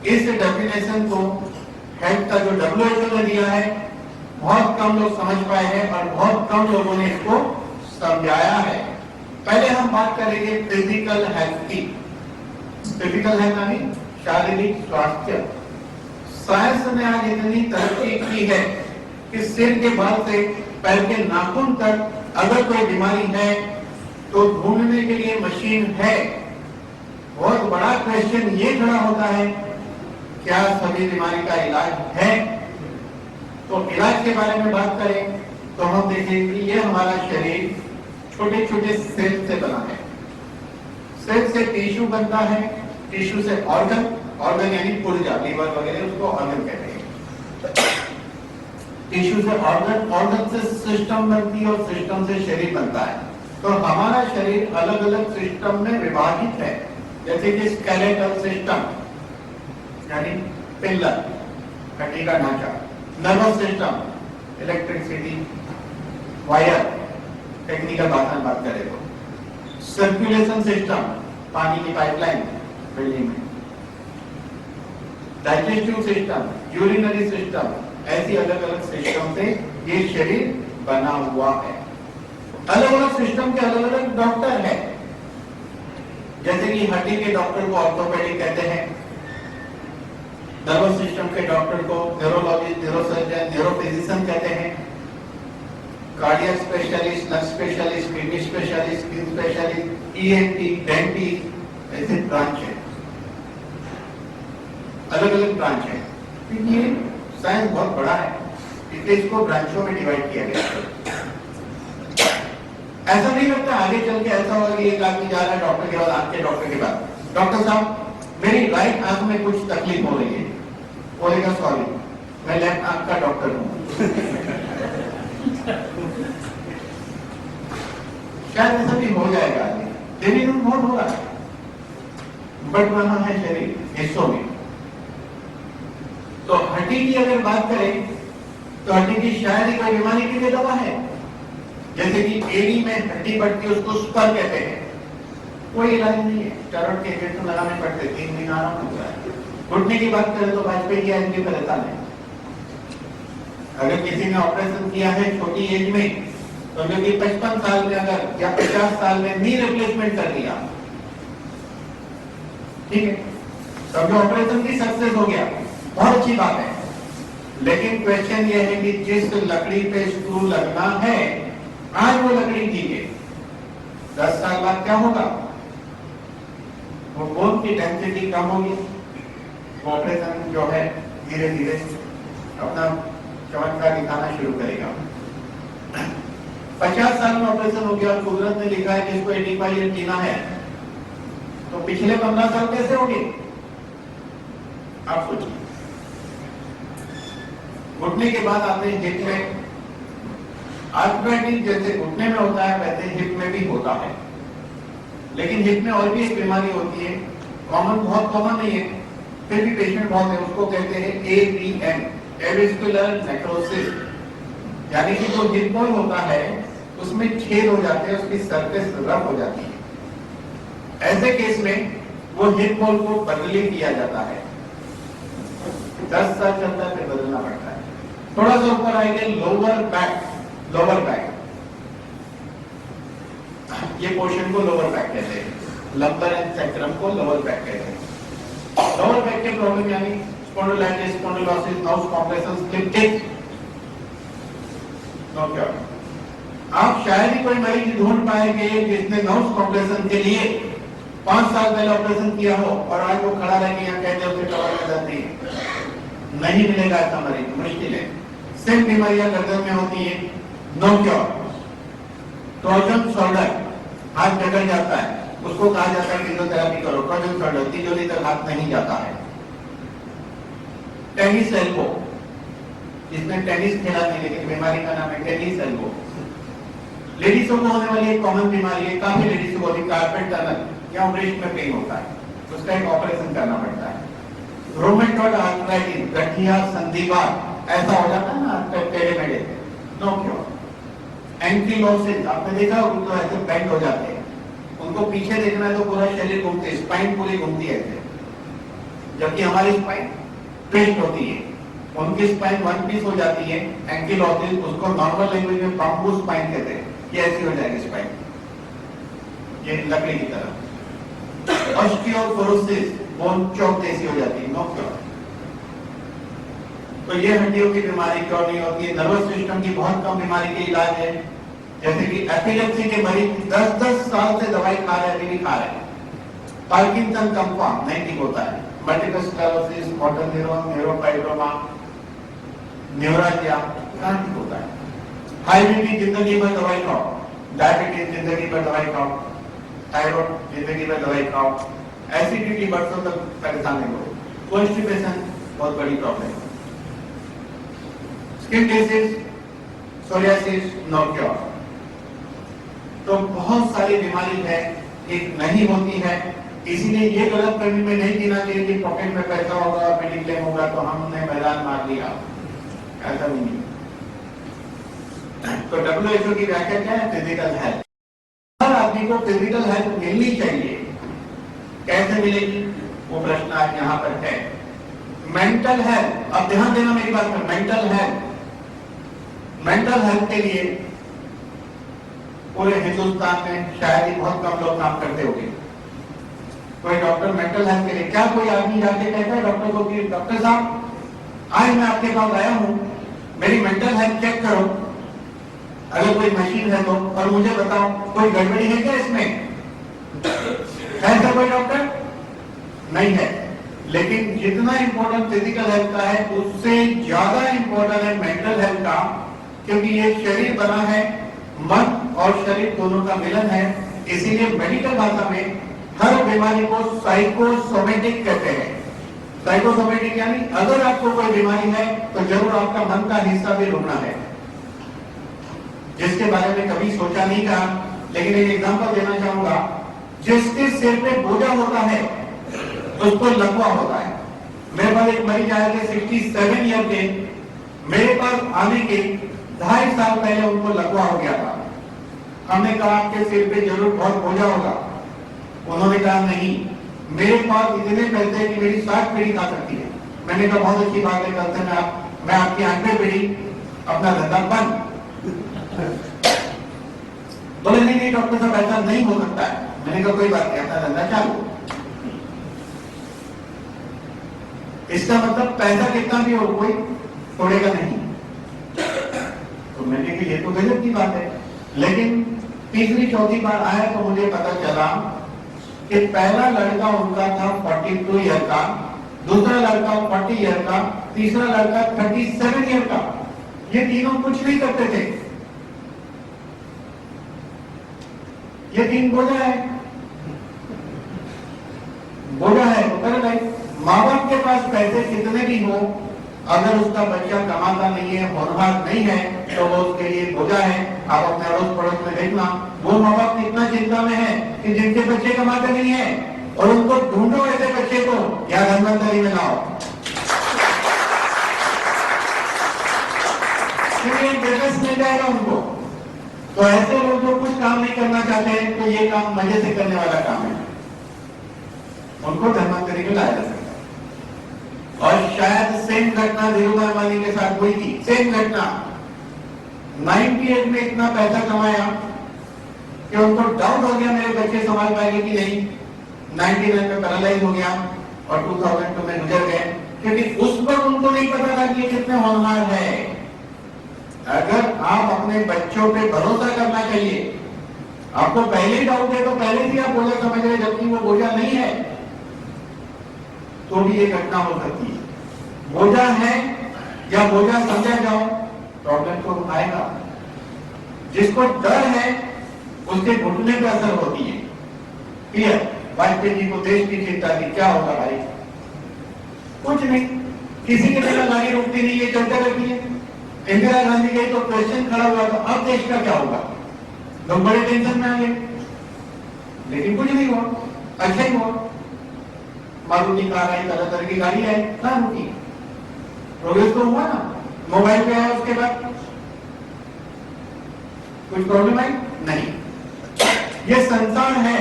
इस डेफिनेशन को हेल्थ का जो WHO ने दिया है बहुत कम लोग समझ पाए हैं और बहुत कम लोगों ने इसको समझाया है। पहले हम बात करेंगे फिजिकल हेल्थ की। फिजिकल हेल्थ यानी शारीरिक स्वास्थ्य। साइंस ने आज इतनी तरक्की की है कि सिर के बाल से पैर के नाखून तक अगर कोई बीमारी है तो ढूंढने के लिए मशीन है। बहुत बड़ा क्वेश्चन ये खड़ा होता है, क्या सभी बीमारी का इलाज है? तो इलाज के बारे में बात करें तो हम देखेंगे कि ये हमारा शरीर छोटे छोटे सेल से बना है। सेल से टिश्यू बनता है, टिश्यू से ऑर्गन, ऑर्गन यानी पुर्जा, लीवर वगैरह, उसको ऑर्गन कहते हैं। टिश्यू से ऑर्गन, ऑर्गन से सिस्टम बनती है और सिस्टम से शरीर बनता है। तो हमारा शरीर अलग अलग सिस्टम में विभाजित है, जैसे कि स्केलेटल सिस्टम यानी पिल्लर, हड्डी का ढांचा, nervous system, electricity, wire, technical बात करें तो, सर्कुलेशन सिस्टम, पानी की पाइपलाइन बिल्डिंग में, डाइजेस्टिव सिस्टम, यूरिनरी सिस्टम, ऐसी अलग अलग सिस्टम से ये शरीर बना हुआ है। अलग अलग सिस्टम के अलग अलग डॉक्टर हैं, जैसे कि हड्डी के डॉक्टर को ऑर्थोपेडिक कहते हैं, नर्वस सिस्टम के डॉक्टर को न्यूरोलॉजिस्ट, न्यूरोसर्जन, न्यूरोफिजिशियन कहते हैं, cardiac specialist, lung specialist, kidney specialist, skin specialist, ENT, dentist, ऐसे ब्रांच है, अलग अलग ब्रांच है। क्योंकि ये साइंस बहुत बड़ा है, इसलिए इसको ब्रांचों में डिवाइड किया गया है। ऐसा नहीं लगता आगे चल के ऐसा होगा कि एक आदमी जा रहा है डॉक्टर के बाद, आंख के डॉक्टर के बाद, डॉक्टर साहब मेरी राइट आंख में कुछ तकलीफ हो रही है, बोलेगा सॉरी मैं लेफ्ट आंख का डॉक्टर हूं। शायद ऐसा भी हो जाएगा आगे, लेकिन बहुत हो रहा है, बढ़ रहा है शरीर हिस्सों में। तो हड्डी की अगर बात करें तो हड्डी की शायद ही कोई बीमारी के लिए दवा है, जैसे कि एड़ी में हड्डी बढ़ती है उसको स्पर कहते हैं, कोई इलाज नहीं है, स्टेरॉइड के इंजेक्शन लगाने पड़ते, 3 दिन आराम होता है। घुटने की बात करें तो वाजपेयी की एंजियो परेशान है, अगर किसी ने ऑपरेशन किया है छोटी एज में, तो यदि 55 साल में अगर या 50 साल में नी रिप्लेसमेंट कर दिया, ठीक है, तो जो ऑपरेशन की सक्सेस हो गया, बहुत अच्छी बात है। लेकिन क्वेश्चन ये है कि जिस लकड़ी पे स्क्रू लगना है, आज वो लकड़ी ठीक है, 10 साल बाद क्या होगा, वो बोन की डेंसिटी कम होगी, वो ऑपरेशन जो है धीरे धीरे अपना चमत्कार दिखाना शुरू करेगा। 50 साल में ऑपरेशन हो गया और कुदरत ने लिखा है कि इसको 85 ईयर जीना है, तो पिछले 15 साल कैसे होंगे आप सोचिए। घुटने के बाद आते हैं हिप में, आर्थराइटिस जैसे घुटने में होता है वैसे हिप में भी होता है, लेकिन हिप में और भी एक बीमारी होती है, कॉमन, बहुत कॉमन नहीं है, फिर भी पेशेंट बहुत है, उसको कहते हैं AVN, एविस्कुलर नेक्रोसिस, यानी कि जो हिप बोन होता है उसमें छेद हो जाते हैं, उसकी सरफेस रफ हो जाती है। ऐसे केस में वो हिप बोन को बदली किया जाता है, 10 साल चलता है फिर बदलना पड़ता है। थोड़ा सा ऊपर आएंगे लोअर बैक, लोअर बैक, ये पोर्शन को लोअर बैक कहते हैं, लंबर एंड सैक्रम को लोअर बैक कहते हैं। लोअर बैक के प्रॉब्लम यानी स्पॉन्डिलाइटिस, स्पॉन्डिलोसिस, नाउस कॉम्प्रेशन, स्लिप डिस्क, नो क्या, आप शायद ही कोई मरीज ढूंढ पाएंगे जिसने नाउस कॉम्प्रेशन के लिए 5 साल पहले ऑपरेशन किया हो और आज वो खड़ा रह गया, कहते उसे कवर में दर्द नहीं मिलेगा, ऐसा मरीज मुश्किल है। सिर्फ बीमारियां गर्दन में होती है, नो क्योर। ट्रोजन शोल्डर, हाथ जकड़ जाता है, उसको कहा जाता है फिजियोथेरेपी करो, ट्रोजन शोल्डर, तिजोरी तक हाथ नहीं जाता है। टेनिस एल्बो, जिसने टेनिस खेला नहीं लेकिन बीमारी का नाम है टेनिस एल्बो। लेडीजों को होने वाली एक कॉमन बीमारी है, काफी लेडीजों को होती, कार्पेट टनल या ब्रेस्ट में पेन होता है, उसका एक ऑपरेशन करना पड़ता है। रोमेटॉइड आर्थराइटिस, गठिया संधिवात, ऐसा हो जाता है ना टेढ़े मेढ़े, नो क्योर। एंकिलोसिस, आपने देखा हो तो ऐसे बेंड हो जाते हैं, उनको पीछे देखना है तो पूरा शरीर घूमते है, स्पाइन पूरी घूमती है ऐसे, जबकि हमारी स्पाइन ट्विस्ट होती है, उनकी स्पाइन वन पीस हो जाती है। एंकिलोसिस, उसको नॉर्मल लैंग्वेज में बाम्बू स्पाइन कहते हैं, ये ऐसी हो जाएगी स्पाइन, ये लकड़ी की तरह। ऑस्टियोपोरोसिस, बोन चौक जैसी हो जाती है, नो क्योर। तो ये हड्डियों की बीमारी क्यों नहीं होती है। नर्वस सिस्टम की बहुत कम बीमारी के इलाज है, जैसे कि एपिलेप्सी के मरीज 10-10 साल से दवाई खा रहे हैं, अभी भी खा रहे हैं। पार्किंसन कम फॉर्म नहीं ठीक होता है, multiple sclerosis, motor neuron, neurofibroma, neuralgia कहाँ ठीक होता है। हाई बीपी जिंदगी भर दवाई खाओ, डायबिटीज जिंदगी भर दवाई खाओ, थायराइड जिंदगी भर दवाई खाओ, एसिडिटी बरसों तक परेशान है लोग, कॉन्स्टिपेशन बहुत बड़ी प्रॉब्लम है, skin disease, psoriasis, no cure. तो बहुत सारी बीमारी है, एक नहीं होती है, इसीलिए ये गलत फहमी में नहीं देना चाहिए कि पॉकेट में पैसा होगा, मेडिक्लेम होगा तो हमने मैदान मार लिया, ऐसा नहीं। तो WHO की व्याख्या क्या है? Physical health. हर आदमी को फिजिकल हेल्थ मिलनी चाहिए, कैसे मिलेगी वो प्रश्न आज यहाँ पर है। मेंटल हेल्थ, अब ध्यान देना मेरी बात पर, मेंटल हेल्थ के लिए पूरे हिंदुस्तान में शायद ही बहुत कम लोग काम करते होंगे। कोई डॉक्टर मेंटल हेल्थ के लिए, क्या कोई आदमी जाके कहता है डॉक्टर को कि डॉक्टर साहब आज मैं आपके पास आया हूं, मेरी मेंटल हेल्थ चेक करो, अगर कोई मशीन है तो, और मुझे बताओ कोई गड़बड़ी है क्या इसमें? है क्या कोई डॉक्टर? नहीं है। लेकिन जितना इंपॉर्टेंट फिजिकल हेल्थ का है उससे ज्यादा इंपॉर्टेंट है मेंटल हेल्थ का, क्योंकि ये शरीर बना है, मन और शरीर दोनों का मिलन है। इसीलिए मेडिकल भाषा में हर बीमारी को साइकोसोमेटिक कहते हैं। साइकोसोमेटिक यानी अगर आपको कोई बीमारी है तो जरूर आपका मन का हिस्सा भी रुकना है, जिसके बारे में कभी सोचा नहीं था। लेकिन एक एग्जांपल देना चाहूंगा, जिसके सिर पे बोझा होता है उसको लकवा होता है। मेरे पास एक मरीज आए थे 67 ईयर के, मेरे पास आने के 2.5 साल पहले उनको लकवा हो गया था। हमने कहा आपके सिर पे जरूर बहुत बोझा होगा, उन्होंने कहा नहीं, मेरे पास इतने पैसे हैं कि मेरी 60 पीढ़ी खा सकती है। मैंने कहा बहुत अच्छी बात है, कल से मैं आपकी 8वीं पीढ़ी अपना धंधा बंद। बोले नहीं डॉक्टर साहब ऐसा नहीं हो सकता है। मैंने कहा कोई बात नहीं, अपना धंधा चालू। इसका मतलब पैसा कितना भी हो कोई छोड़ेगा नहीं। तो मैंने कहा ये तो गजब की बात है। लेकिन तीसरी चौथी बार आया तो मुझे पता चला कि पहला लड़का उनका था 42 ईयर का, दूसरा लड़का 40 ईयर का, तीसरा लड़का 37 ईयर का। ये तीनों कुछ नहीं करते थे, ये तीन बोझा है तो करे भाई। माँ बाप के पास पैसे कितने भी हो, अगर उसका बच्चा कमाता नहीं है, होनहार नहीं है, तो वो उसके लिए बोझा है। आप अपने अड़ोस पड़ोस में देखना, वो माँ बाप इतना चिंता में है कि जिनके बच्चे कमाते नहीं है, और उनको ढूंढो ऐसे बच्चे को, या धनवंतरी में लाओ, बिजनेस मिल जाएगा उनको। तो ऐसे लोग जो कुछ काम नहीं करना चाहते हैं, तो ये काम मजे से करने वाला काम है, उनको धनवंतरी में लाया जा सकता है। और शायद सेम घटना धीरूभाई अंबानी के साथ हुई थी, सेम घटना। 98 में इतना पैसा कमाया कि उनको डाउट हो गया मेरे बच्चे संभाल पाएंगे कि नहीं। 99 में पैरालाइज हो गया और 2002 में गुजर गए, क्योंकि उस वक्त उनको नहीं पता था कि ये कितने होनहार है। अगर आप अपने बच्चों पे भरोसा करना चाहिए, आपको पहले ही डाउट है तो पहले से आप बोझा समझ रहे, जबकि वो बोझा नहीं है, तो भी ये घटना हो सकती है। बोझा है या बोझा समझा जाओ, प्रॉब्लम तो आएगा। जिसको डर है उसके घुटने पे असर होती है। क्लियर? वाजपेयी जी को देश की चिंता थी, क्या होगा भाई? कुछ नहीं, किसी के बिना गाड़ी रुकती नहीं, ये चलते रहती है। इंदिरा गांधी गई तो क्वेश्चन खड़ा हुआ था, अब देश का क्या होगा? लोग बड़े टेंशन में आ गए, लेकिन कुछ नहीं हुआ, अच्छा ही हुआ। मारुति कार आई, तरह तरह की गाड़ी आई, कहां रुकी? प्रोग्रेस तो हुआ ना। मोबाइल पे आया उसके बाद कुछ प्रॉब्लम आई नहीं। ये संसार है,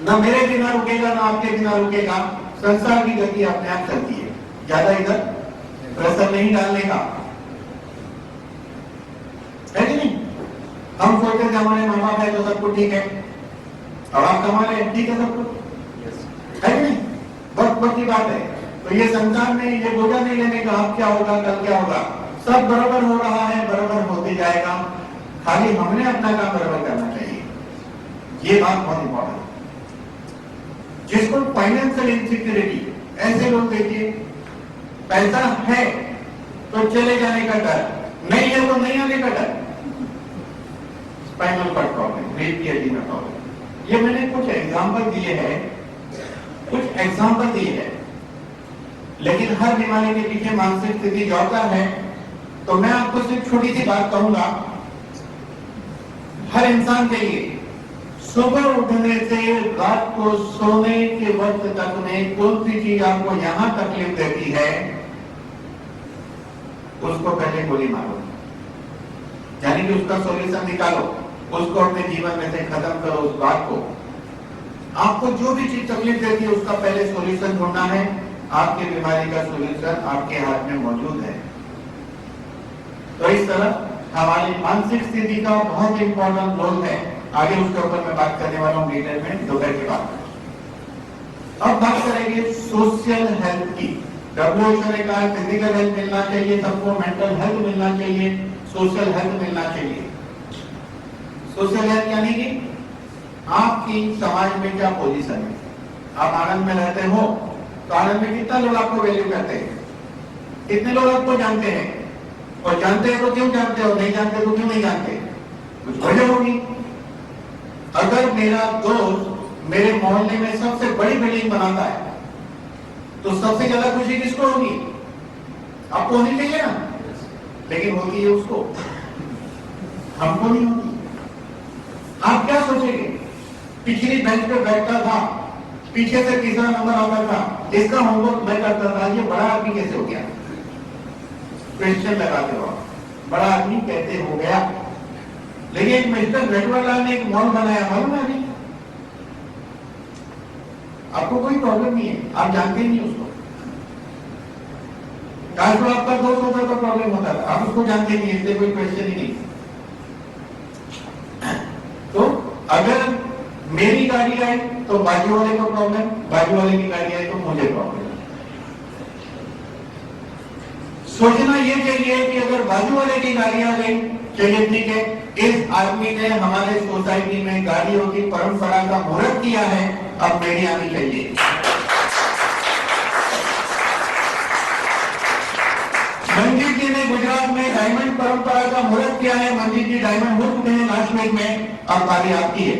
ना मेरे बिना रुकेगा ना आपके बिना रुकेगा। संसार की गति अपने आप चलती है, ज्यादा इधर प्रेशर नहीं डालने का, है कि नहीं? हम सोचते थे हमारे माँ बाप है तो सब कुछ ठीक है, अब आप कमा रहे ठीक है सब कुछ, है कि नहीं? वक्त की बात है। तो ये संसार में ये बोझा नहीं लेने का, अब क्या होगा कल क्या होगा, सब बराबर हो रहा है, बराबर होते जाएगा। खाली हमने अपना काम बराबर करना चाहिए, ये बात बहुत इंपॉर्टेंट। जिसको फाइनेंशियल इनसिक्योरिटी, ऐसे लोग देखिए, पैसा है तो चले जाने का डर, नहीं है तो नहीं आने का डर। स्पाइनल कॉर्ड प्रॉब्लम, ब्रेन की हड्डी में प्रॉब्लम, ये मैंने कुछ एग्जांपल दिए हैं कुछ एग्जाम्पल दिए हैं, लेकिन हर बीमारी के पीछे मानसिक स्थिति जोड़ता है। तो मैं आपको सिर्फ छोटी सी बात कहूंगा, हर इंसान के लिए सुबह उठने से रात को सोने के वक्त तक में कौन सी चीज आपको यहां तकलीफ देती है, उसको पहले गोली मारो, यानी कि उसका सॉल्यूशन निकालो, उसको अपने जीवन में से खत्म करो। उस बात को, आपको जो भी चीज तकलीफ देती है उसका पहले सॉल्यूशन ढूंढना है। आपकी बीमारी का सॉल्यूशन आपके हाथ में मौजूद है। तो इस तरह हमारी मानसिक स्थिति का बहुत इंपॉर्टेंट रोल है। आगे उसके ऊपर मैं बात करने वाला हूं डिटेल में दोपहर के बाद। अब बात करेंगे सोशल हेल्थ की। WHO ने कहा फिजिकल हेल्थ मिलना चाहिए सबको, मेंटल हेल्थ मिलना चाहिए, सोशल हेल्थ मिलना चाहिए। सोशल हेल्थ यानी कि आपकी समाज में क्या पोजीशन है। आप आनंद में रहते हो तो आनंद में कितना लोग आपको वैल्यू करते हैं, कितने लोग आपको जानते हैं, और जानते हैं तो क्यों जानते हो, नहीं जानते तो क्यों नहीं जानते, कुछ वजह होगी। अगर मेरा दोस्त मेरे मोहल्ले में सबसे बड़ी बिल्डिंग बनाता है तो सबसे ज्यादा खुशी किसको होगी, आपको होनी चाहिए ना, लेकिन होती है उसको, हमको नहीं होती। आप क्या सोचेंगे, पिछली बेंच पे बैठता था, पीछे से तीसरा नंबर आता था, इसका होमवर्क मैं करता था, ये बड़ा आदमी कैसे हो गया, क्वेश्चन लगाते हो, बड़ा आदमी कैसे हो गया। लेकिन मिस्टर नटवरलाल ने एक मॉल बनाया, मालूम है अभी, आपको कोई प्रॉब्लम नहीं है, आप जानते ही नहीं उसको। काश तो आपका दोस्त होता तो प्रॉब्लम होता था, आप उसको जानते नहीं, इसलिए कोई क्वेश्चन ही नहीं। तो अगर मेरी गाड़ी आई तो बाजू वाले को प्रॉब्लम, बाजू वाले की गाड़ी आई तो मुझे प्रॉब्लम। सोचना ये चाहिए कि अगर बाजू वाले की गाड़ी आ गई, चलिए ठीक है, इस आदमी ने हमारे सोसाइटी में गाड़ियों की परंपरा का मुहूर्त किया है, अब मेरी आनी चाहिए। मंजीत जी ने गुजरात में डायमंड परंपरा का मुहूर्त किया है, मंजीत जी डायमंड हो चुके हैं लास्ट वीक में, अब बारी आपकी है।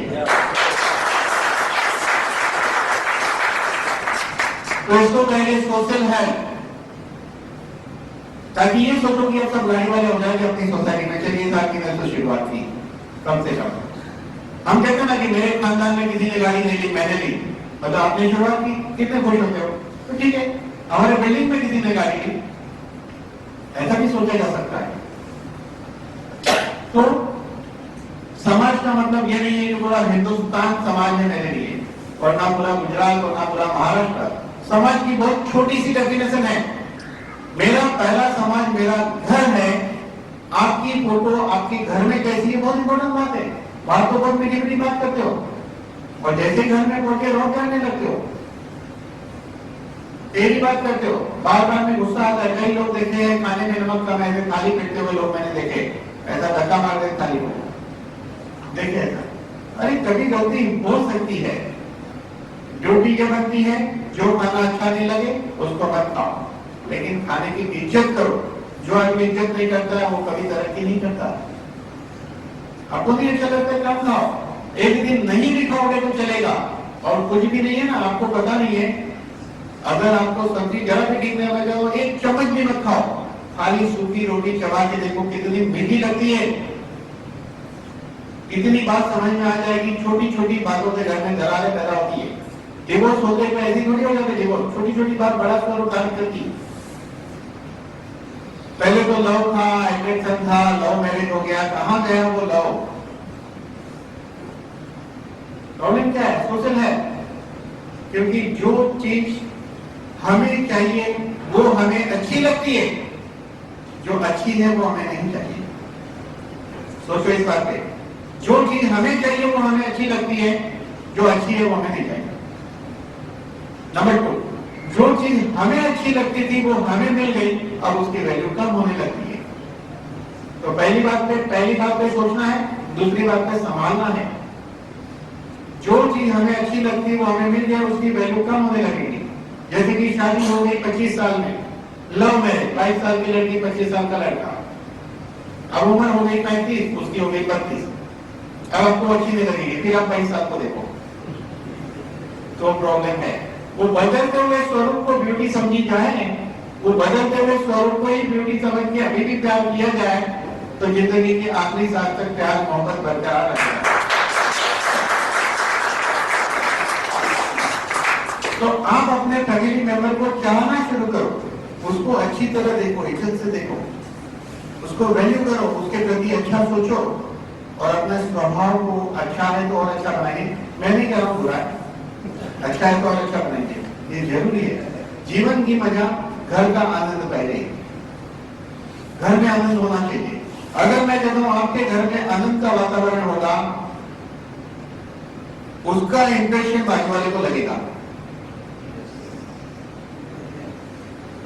तो इसको कहेंगे सोशल हेल्थ, ताकि ये सोचो कि अब सब गाड़ी वाले हो जाएंगे अपनी सोसाइटी में। चलिए साल की मैंने तो शुरुआत की, कम से कम हम कहते हैं ना कि मेरे खानदान में किसी ने गाड़ी नहीं ली, मैंने ली, मतलब आपने शुरुआत की, कितने खुश होते हो, तो ठीक है, हमारे बिल्डिंग में किसी ने गाड़ी ली, ऐसा भी सोचा जा सकता है। तो समाज का मतलब ये नहीं है कि पूरा हिंदुस्तान समाज है मेरे लिए, और ना पूरा गुजरात और ना पूरा महाराष्ट्र। समाज की बहुत छोटी सी डेफिनेशन है। मेरा पहला समाज मेरा घर है। आपकी फोटो आपके घर में कैसी है बहुत इंपॉर्टेंट बात है। बात तो बहुत मीठी मीठी बात करते हो, और जैसे घर में पहुंचे रोक करने लगते हो, तेरी बात करते हो, बार बार में गुस्सा आता है। कई लोग देखे हैं खाने में नमक कम है, थाली पीटते हुए लोग मैंने देखे, ऐसा धक्का मार दे थाली को, देखे ऐसा। अरे कभी गलती हो सकती है, ड्यूटी के बनती है, जो खाना अच्छा नहीं लगे उसको मत खाओ, लेकिन खाने की इज्जत करो। जो आदमी इज्जत नहीं करता है वो कभी तरक्की नहीं करता। आपको नहीं अच्छा लगता है कम खाओ, एक दिन नहीं भी खाओगे तो चलेगा। और कुछ भी नहीं है ना, आपको पता नहीं है, अगर आपको सब्जी जरा भी ठीक नहीं लगे तो एक चम्मच भी मत खाओ, खाली सूखी रोटी चबा के देखो कितनी मीठी लगती है। इतनी बात समझ में आ जाएगी, छोटी छोटी बातों से घर में दरारें पैदा होती है। डिवोर्स होते हुए ऐसी थोड़ी हो जाते डिवोर्स, छोटी छोटी बात बड़ा स्तर उठा करती। पहले तो लव था, अट्रैक्शन था, लव मैरिज हो गया, कहां गया वो लव। प्रॉब्लम क्या है, सोशल है। क्योंकि जो चीज हमें चाहिए वो हमें अच्छी लगती है, जो अच्छी है वो हमें नहीं चाहिए। सोचो इस बात पे, जो चीज हमें चाहिए वो हमें अच्छी लगती है, जो अच्छी है वो हमें नहीं चाहिए। नंबर 2, जो चीज हमें अच्छी लगती थी वो हमें मिल गई, अब उसकी वैल्यू कम होने लगती है। तो पहली बात पे सोचना है, दूसरी बात पे संभालना है। जो चीज हमें अच्छी लगती है वो हमें मिल गई, उसकी वैल्यू कम होने लगेगी। जैसे कि शादी हो गई 25 साल में, लव मैरिज, 22 साल की लड़की 25 साल का लड़का, अब उम्र हो गई 35, उसकी हो गई 32, अब आपको अच्छी नहीं लगेगी, फिर आप 22 साल को देखो, तो प्रॉब्लम है। वो बदलते हुए स्वरूप को ब्यूटी समझी जाए, वो बदलते हुए स्वरूप को ही ब्यूटी समझ के अभी भी प्यार किया जाए, तो जिंदगी के आखिरी साल तक प्यार मोहब्बत बरकरार रहेगा। तो आप अपने फैमिली मेंबर को चाहना शुरू करो, उसको अच्छी तरह देखो, इज्जत से देखो, उसको वैल्यू करो, उसके प्रति अच्छा सोचो और अपने स्वभाव को अच्छा है तो और अच्छा बनाएंगे। मैं नहीं कह रहा हूं बुरा है, अच्छा है तो और अच्छा बनाएंगे, ये जरूरी है। जीवन की मजा, घर का आनंद पहले, घर में आनंद होना चाहिए। अगर मैं कहता हूं आपके घर में आनंद का वातावरण होगा, उसका इंप्रेशन बाजू वाले को लगेगा,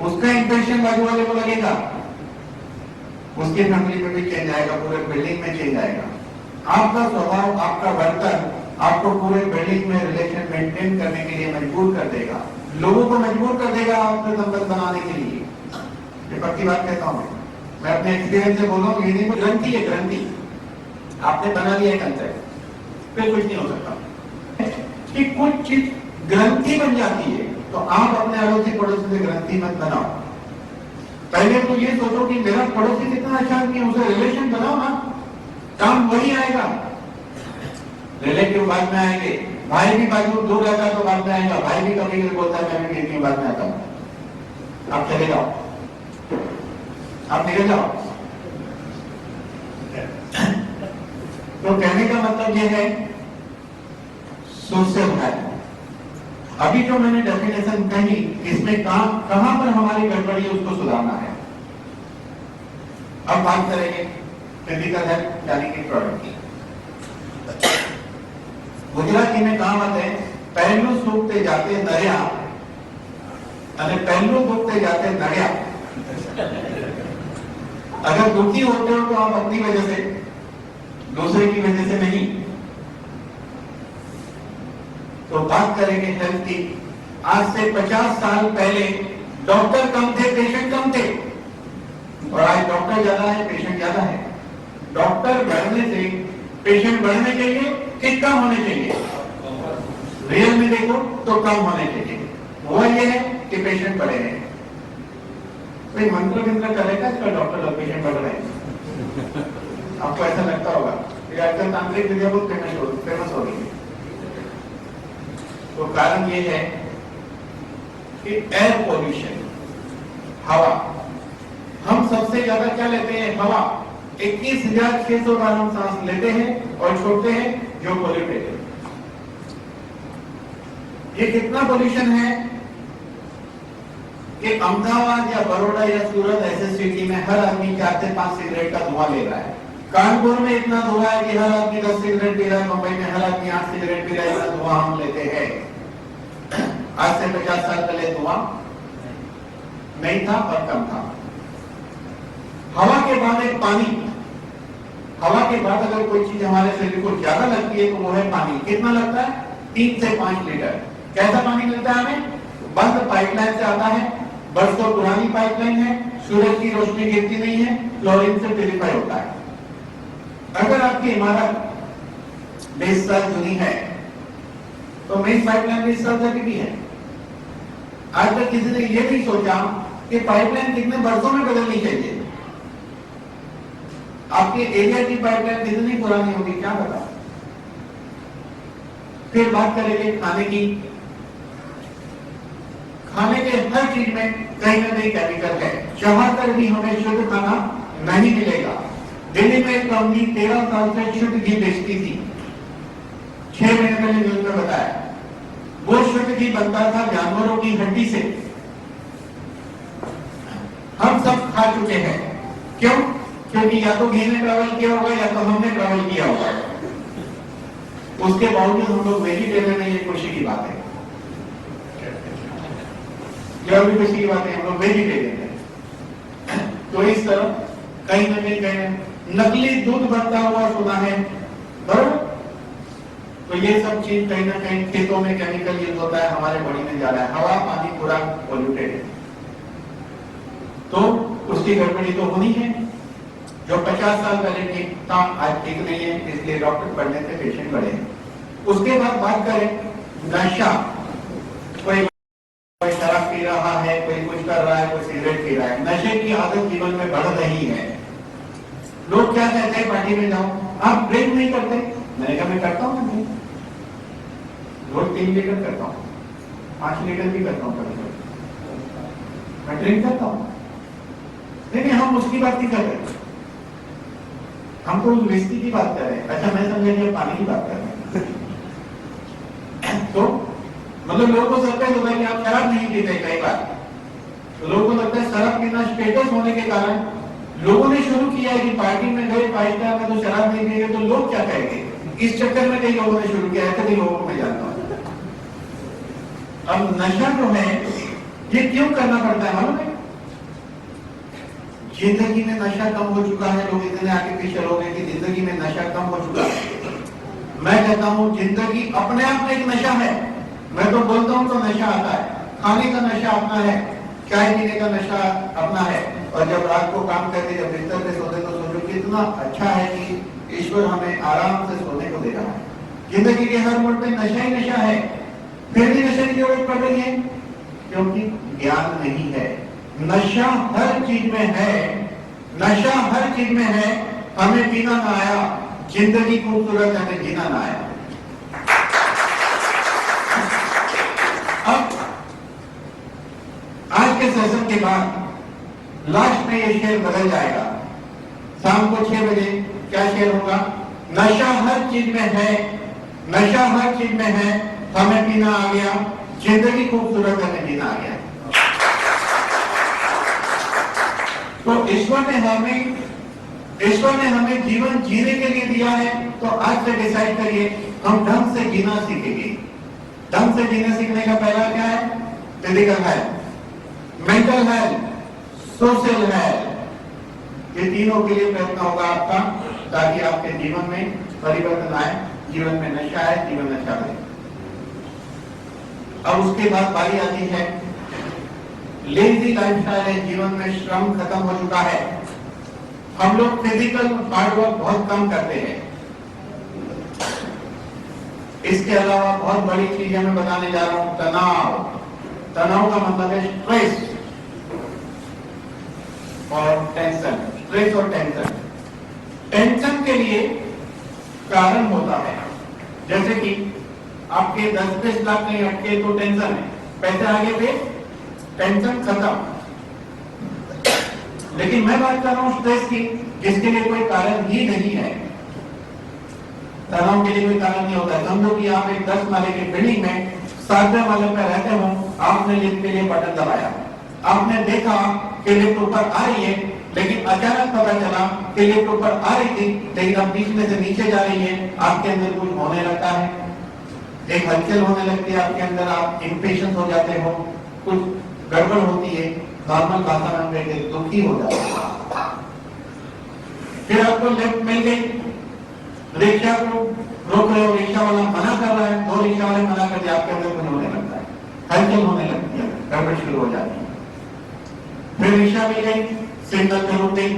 उसका इंप्रेशन बाजू वाले को लगेगा, उसके फैमिली में भी चेंज आएगा, पूरे बिल्डिंग में चेंज आएगा। आपका स्वभाव, आपका वर्तन आपको पूरे बिल्डिंग में रिलेशन मेंटेन करने के लिए मजबूर कर देगा, लोगों को मजबूर कर देगा आपसे संबंध बनाने के लिए। ये पक्की बात कहता हूं मैं अपने एक्सपीरियंस से बोल रहा हूं। ये नहीं, ग्रंथि है, ग्रंथि आपने बना लिया है कंसेप्ट, फिर कुछ नहीं हो सकता कि कुछ चीज ग्रंथि बन जाती है। तो आप अपने अड़ोसी पड़ोसी से ग्रंथि मत बनाओ। पहले तो ये सोचो कि मेरा पड़ोसी कितना अच्छा है, उसे रिलेशन बनाओ ना, काम वही आएगा। रिलेटिव बाद में आएंगे, भाई भी बाजू दूर रहता है तो बाद में आएगा, भाई भी कभी कभी बोलता है मैं भी कितनी बाद में आता हूं। आप चले जाओ, आप निकल जाओ। तो कहने का मतलब यह है सोशल है। अभी जो मैंने डेफिनेशन कही, इसमें कहां पर हमारी गड़बड़ी है उसको सुधारना है। अब बात करेंगे फिजिकल हेल्थ यानी कि प्रोडक्ट की। गुजराती में कहावत है, पहलू सूखते जाते नरिया, पहलू सूखते जाते नरिया। अगर दुखी होते हो तो आप अपनी वजह से, दूसरे की वजह से नहीं। तो बात करेंगे हेल्थ की। आज से 50 साल पहले डॉक्टर कम थे, पेशेंट कम थे, और आज डॉक्टर ज्यादा है, पेशेंट ज्यादा है। डॉक्टर बढ़ने से पेशेंट बढ़ने चाहिए कि कम होने चाहिए? रियल में देखो तो कम होने चाहिए। वो ये है कि पेशेंट बढ़े हैं। कोई मंत्र विंत्र करेगा इसका, डॉक्टर और पेशेंट बढ़ रहे हैं? आपको ऐसा लगता होगा कि आजकल तांत्रिक विद्या बहुत फेमस हो गई है। तो कारण ये है कि एयर पोल्यूशन, हवा। हम सबसे ज्यादा क्या लेते हैं? हवा। 21,600 बार हम सांस लेते हैं और छोड़ते हैं, जो पोल्यूटेड है। ये कितना पोल्यूशन है कि अहमदाबाद या बड़ौदा या सूरत ऐसे सिटी में हर आदमी 4 से 5 सिगरेट का धुआं ले रहा है। कानपुर में इतना धुआं है कि हर आदमी 10 सिगरेट पी रहा है। मुंबई में हर आदमी 8 सिगरेट पी रहा है। इतना धुआं हम लेते हैं। आज से 50 साल पहले धुआं नहीं था और कम था। हवा के बाद एक पानी। हवा के बाद अगर कोई चीज हमारे शरीर को ज्यादा लगती है तो वो है पानी। कितना लगता है? 3 से 5 लीटर। कैसा पानी मिलता है हमें? बंद पाइपलाइन से आता है, बरसों पुरानी पाइपलाइन है, सूरज की रोशनी गिरती नहीं है, क्लोरीन से प्यूरिफाई होता है। अगर आपकी इमारत 20 साल जुनी है तो मेन पाइपलाइन 20 साल तक भी है। आज तक किसी ने यह नहीं सोचा कि पाइपलाइन कितने वर्षों में बदलनी चाहिए। आपके एरिया की पाइपलाइन कितनी पुरानी होगी, क्या पता। फिर बात करेंगे खाने की। खाने के हर चीज में कहीं ना कहीं केमिकल है। चाहकर भी हमें शुद्ध खाना नहीं मिलेगा। दिल्ली में एक कंपनी 13 साल से शुद्ध घी बेचती थी। 6 महीने पहले न्यूज में बताया, वो शुद्ध घी बनता था जानवरों की हड्डी से। हम सब खा चुके हैं। क्यों? क्योंकि या तो घी ने ट्रैवल किया होगा या तो हमने ट्रैवल किया होगा। उसके बावजूद हम लोग वेजिटेरियन है, ये खुशी की बात है। यह भी खुशी की बात है, हम लोग वेजिटेरियन है। तो इस तरह कहीं ना कहीं नकली दूध बनता हुआ सुना है, बराबर। तो ये सब चीज कहीं ना कहीं खेतों में केमिकल यूज होता है, हमारे बॉडी में जा रहा है। हवा पानी पूरा पोल्यूटेड है, तो उसकी गड़बड़ी तो होनी है। जो 50 साल पहले ठीक था आज ठीक नहीं है, इसलिए डॉक्टर बढ़ने से पेशेंट बढ़े। उसके बाद बात करें नशा। कोई आदत जीवन में बढ़ रही है। लोग क्या कहते हैं, पार्टी में जाओ, आप ड्रिंक नहीं करते? मैंने कहा मैं करता हूँ, ड्रिंक रोज 3 लीटर करता हूँ, 5 लीटर भी करता हूँ कभी, मैं ड्रिंक करता हूँ। लेकिन हम उसकी बात नहीं कर रहे, हम तो विस्की की बात कर रहे हैं। अच्छा, मैं समझा कि पानी की बात कर रहे हैं। तो मतलब लोगों को लगता है तो भाई आप शराब नहीं पीते, कई बार तो लोगों को लगता है शराब पीना स्टेटस होने के कारण लोगों ने शुरू किया है कि पार्टी में गए, 5 स्टार में तो शराब नहीं पिएंगे तो लोग क्या कहेंगे, इस चक्कर में कई लोगों ने शुरू किया है, कई लोगों को मैं जानता हूं। अब नशा जो है ये क्यों करना पड़ता है मालूम है? जिंदगी में नशा कम हो चुका है, लोग इतने आर्टिफिशियल हो गए कि जिंदगी में नशा कम हो चुका है। मैं कहता हूं जिंदगी अपने आप में एक नशा है। मैं तो बोलता हूं तो नशा आता है, खाने का नशा अपना है, चाय पीने का नशा अपना है, और जब रात को काम करके जब बिस्तर पे सोते तो सोचो कितना अच्छा है कि ईश्वर हमें आराम से सोने को दे रहा है। जिंदगी के हर मोड़ पे नशा ही नशा है, फिर भी नशे की जरूरत पड़ रही है क्योंकि ज्ञान नहीं है। नशा हर चीज में है, नशा हर चीज में है। हमें पीना ना आया, जिंदगी खूबसूरत है, हमें जीना ना आया। अब आज के सेशन के बाद लास्ट में ये शेर बदल जाएगा। शाम को 6 बजे क्या शेर होगा? नशा हर चीज में है, नशा हर चीज में है, हमें पीना आ गया, जिंदगी खूबसूरत है, हमें जीना आ गया। तो ईश्वर ने हमें जीवन जीने के लिए दिया है, तो आज से डिसाइड करिए हम ढंग से जीना सीखेंगे। ढंग से जीना सीखने का पहला क्या है? Physical health, mental health, social health. ये तीनों के लिए प्रयत्न होगा आपका, ताकि आपके जीवन में परिवर्तन आए, जीवन में नशा आए, जीवन अच्छा बने। अब उसके बाद बारी आती है लेजी लाइफस्टाइल है, जीवन में श्रम खत्म हो चुका है। हम लोग फिजिकल हार्डवर्क बहुत कम करते हैं। इसके अलावा बहुत बड़ी चीज मैं बताने जा रहा हूं, तनाव। तनाव का मतलब है स्ट्रेस और टेंशन। स्ट्रेस और टेंशन, टेंशन के लिए कारण होता है, जैसे कि आपके 10-20 लाख नहीं अटके तो टेंशन है, पैसे आगे पे टेंशन खत्म। लेकिन मैं बात कर रहा हूं स्ट्रेस की, जिसके लिए कोई कारण ही नहीं है। तनाव के लिए कोई कारण नहीं होता है। समझो कि आप एक 10 माले की बिल्डिंग में 7वें माले पर रहते हो, आपने लिफ्ट के लिए बटन दबाया, आपने देखा कि लिफ्ट ऊपर आ रही है, लेकिन अचानक पता चला कि लिफ्ट ऊपर आ रही थी, लेकिन अब बीच में से नीचे जा रही है। आपके अंदर कुछ होने लगता है, एक हलचल होने लगती है आपके अंदर, आप इंपेशेंस हो जाते हो, कुछ गड़बड़ होती है, नॉर्मल भाषा में हम कहते हैं दुखी हो जाते हैं। फिर आपको लिफ्ट मिल गई, रिक्शा को रोक रहे हो, रिक्शा वाला मना कर रहा है, 2 रिक्शा वाले मना कर दिया, आपके अंदर कुछ होने लगता है, हलचल होने लगती है, गड़बड़ शुरू हो जाती है। फिर रिक्शा मिल गई, सिग्नल पे रुक गई,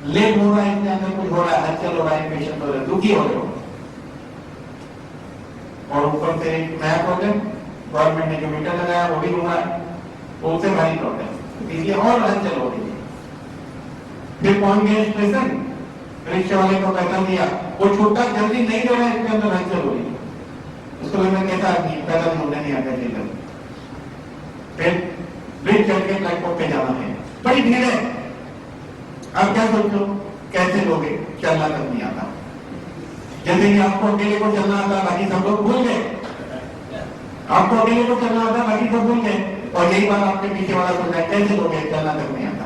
लेट हो रहा है, इसके अंदर कुछ हो रहा है, हलचल हो रहा है, पेशेंट हो रहा है, दुखी हो रहे हो। और ऊपर से एक नया प्रॉब्लम, गवर्नमेंट ने जो मीटर लगाया वो भी घूम रहा है, उससे भारी प्रॉब्लम, इसलिए और हलचल हो रही है। फिर पहुंच गए स्टेशन, रिक्शा वाले को पैसा दिया, वो छोटा जल्दी नहीं दे रहा है, इसके अंदर हलचल हो रही है। उसको मैं कहता नहीं, पैसा ढूंढने नहीं आता चीज। फिर ब्रिज चढ़ के प्लेटफॉर्म पे जाना है, बड़ी भीड़ है, आप क्या सोचो कैसे लोगे? चलना तक नहीं आता। जैसे कि आपको अकेले को चलना आता, बाकी सब लोग भूल गए। आपको अकेले को चलना आता, बाकी सब भूल गए, और यही बात आपके पीछे वाला सोचा कैसे लोगे? चलना तक नहीं आता।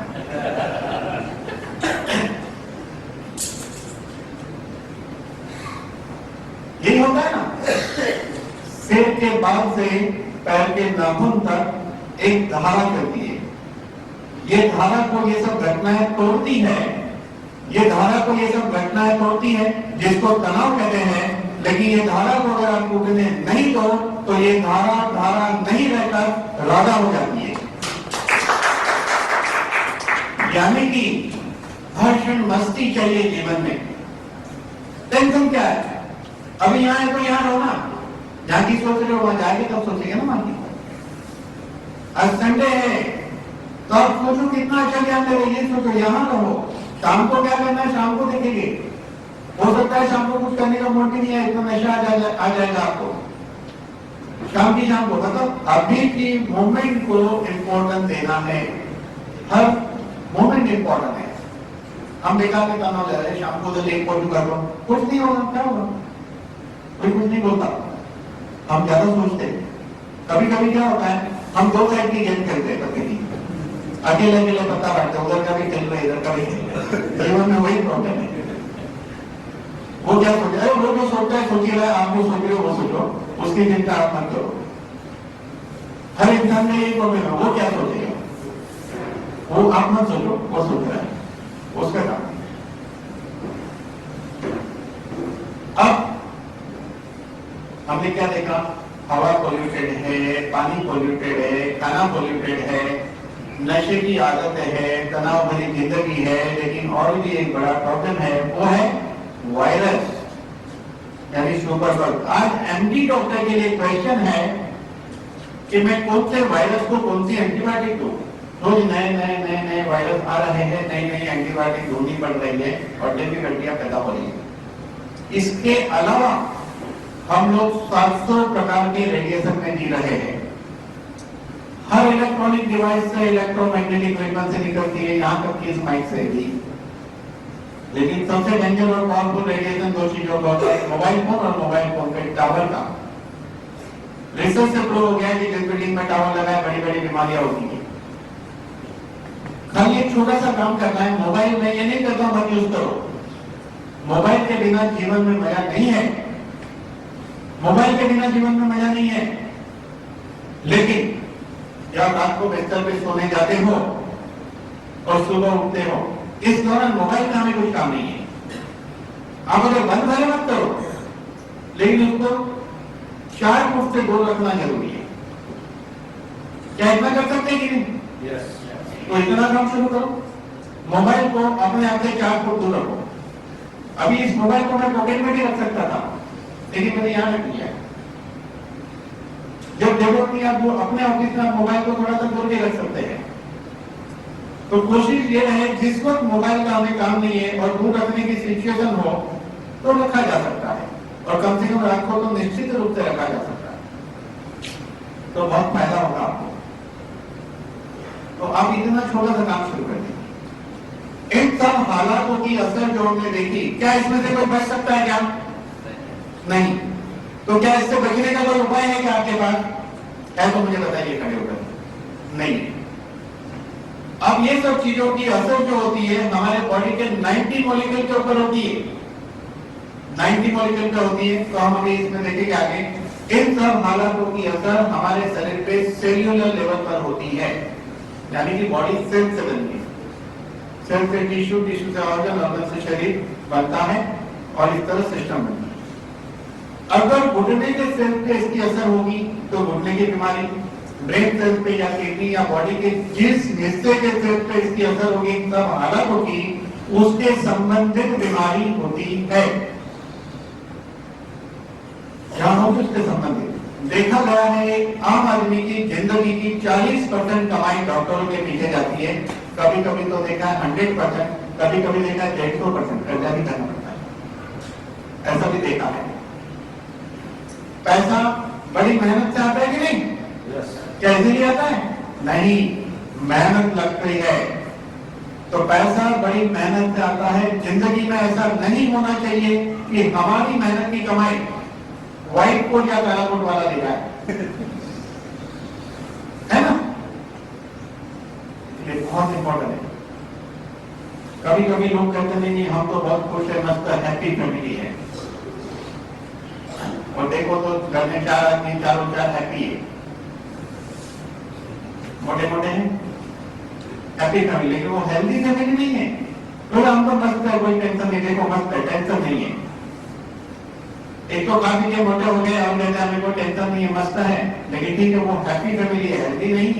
यही होता है ना, सिर के बाल से पैर के नाखून तक एक धारा चलती है। ये धारा को ये सब घटनाएं तोड़ती है, ये धारा को ये सब घटनाएं तोड़ती है, जिसको तनाव कहते हैं। लेकिन ये धारा को अगर आप टूटने नहीं दो तो ये धारा नहीं रहकर राधा हो जाती है। यानी कि हर क्षण मस्ती चाहिए जीवन में। टेंशन क्या है? अभी यहाँ है तो यहाँ रहो ना, जहाँ की सोच रहे हो वहां जाएंगे तब सोचेंगे ना। मान लीजिए आज संडे है तो आप सोचो कितना अच्छा ज्ञान ले रहे, ये सोचो यहाँ रहो, शाम को क्या करना है शाम को देखेंगे। हो सकता है शाम को कुछ करने का मूड भी नहीं है, इतना नशा आ जाएगा आपको शाम को। मतलब अभी की मोमेंट को इम्पोर्टेंस देना है, हर मोमेंट इम्पोर्टेंट है। हम बेकार के तनाव ले रहे हैं, शाम को तो लेट पहुंच कर लो, कुछ नहीं होगा, क्या होगा, कोई कुछ नहीं बोलता। हम ज्यादा सोचते, कभी कभी क्या होता है हम दो साइड की गेम खेलते हैं, कभी अकेले अकेले पत्ता बांटते, उधर का भी खेल रहे इधर का भी खेल रहे, जीवन में वही प्रॉब्लम है। वो क्या सोच रहा है, वो जो सोचता है सोच ही रहा है, आप वो सोच रहे हो वो सोचो, उसकी चिंता आप मत करो। हर इंसान में यही प्रॉब्लम है, वो क्या सोचेगा वो आप मत सोचो, वो सोच रहा है उसका काम। अब हमने क्या देखा, हवा पॉल्यूटेड है, पानी पॉल्यूटेड है, खाना पॉल्यूटेड है, नशे की आदत है, तनाव भरी जिंदगी है, लेकिन और भी एक बड़ा प्रॉब्लम है, वो है वायरस यानी सुपर बग। आज एमडी डॉक्टर के लिए क्वेश्चन है कि मैं कौन से वायरस को कौन सी एंटीबायोटिक दूं। रोज नए वायरस आ रहे हैं, नई नई एंटीबायोटिक ढूंढनी पड़ रही है और डेंगू गड्डियां पैदा हो रही है। इसके अलावा हम लोग 700 प्रकार के रेडिएशन में जी रहे हैं। हर इलेक्ट्रॉनिक डिवाइस से इलेक्ट्रोमैग्नेटिक फ्रीक्वेंसी निकलती है, यहाँ तक कि इस माइक से भी। लेकिन सबसे डेंजर और पावरफुल रेडिएशन दो चीजों का होता है, मोबाइल फोन और मोबाइल फोन के टावर का। रिसर्च से प्रूव हो गया है कि जिस बिल्डिंग में टावर लगा है बड़ी बड़ी बीमारियां होती है। खाली एक छोटा सा काम करना है, मोबाइल में ये नहीं कहता मत यूज करो, मोबाइल के बिना जीवन में मजा नहीं है, मोबाइल के बिना जीवन में मजा नहीं है। लेकिन जब रात को बिस्तर पे सोने जाते हो और सुबह उठते हो, इस दौरान मोबाइल का हमें कुछ काम नहीं है। आप अगर बंद भले मत करो, लेकिन उसको 4 फुट से दूर रखना जरूरी है। क्या इतना कर सकते हैं कि नहीं?
यस।
तो इतना काम शुरू करो, मोबाइल को अपने आप से 4 फुट दूर रखो। अभी इस मोबाइल को मैं पॉकेट में भी रख सकता था, लेकिन मैंने यहां रख दिया। जब जरूरत नहीं, आप अपने ऑफिस में मोबाइल को थोड़ा सा दूर भी रख सकते हैं। तो कोशिश ये रहे जिस वक्त मोबाइल का हमें काम नहीं है और दूर रखने की सिचुएशन हो तो रखा जा सकता है, और कम से कम रखो तो निश्चित रूप से रखा जा सकता है, तो बहुत फायदा होगा आपको। तो आप इतना छोटा सा काम शुरू कर दीजिए। इन सब हालातों की असर जो हमने देखी, क्या इसमें से कोई बच सकता है क्या? नहीं। तो क्या इससे बचने का कोई उपाय है क्या आपके पास? है तो मुझे बताइए खड़े होकर। नहीं। अब ये सब चीजों की असर जो होती है हमारे बॉडी के 90 मॉलिक्यूल के ऊपर होती है, 90 मॉलिक्यूल पे होती है। तो हम अभी इसमें देखेंगे आगे, इन सब हालातों की असर हमारे शरीर पे सेल्यूलर लेवल पर होती है, यानी कि बॉडी सेल से बनती है। सेल से टिश्यू, टिश्यू से ऑर्गन, ऑर्गन से शरीर बनता है और इस तरह सिस्टम बनता है। अगर घुटने के सेल पे इसकी असर होगी तो घुटने की बीमारी, ब्रेन सेल पे या किडनी या बॉडी के जिस हिस्से के सेल पे इसकी असर होगी, तब हालत होगी, उसके संबंधित बीमारी होती है। क्या हो उसके संबंधित देखा गया है, आम आदमी की जिंदगी की 40% कमाई डॉक्टरों के पीछे जाती है। कभी कभी तो देखा है 100%, कभी कभी देखा है 150% कर्जा भी करना पड़ता है, ऐसा भी देखा है। पैसा बड़ी मेहनत से आता है कि नहीं?
यस।
कैसे ही आता है? नहीं, मेहनत लगती है। तो पैसा बड़ी मेहनत से आता है। जिंदगी में ऐसा नहीं होना चाहिए कि हमारी मेहनत की कमाई व्हाइट कोट या काला कोट वाला ले जाए, है ना? ये बहुत इंपॉर्टेंट है। कभी कभी लोग कहते हैं कि हम तो बहुत खुश है, मस्त हैप्पी फैमिली है, और देखो तो घर में 4 आदमी, चारों 4 हैप्पी है, मोटे मोटे हैं, हैप्पी फैमिली। लेकिन वो हेल्दी फैमिली नहीं है। तो हम तो मस्त है, कोई टेंशन नहीं, देखो मस्त है, टेंशन नहीं है। एक तो काफी के मोटे हो गए और कहते हैं कोई टेंशन नहीं है, मस्त है, लेकिन ठीक है वो हैप्पी फैमिली है, हेल्दी नहीं।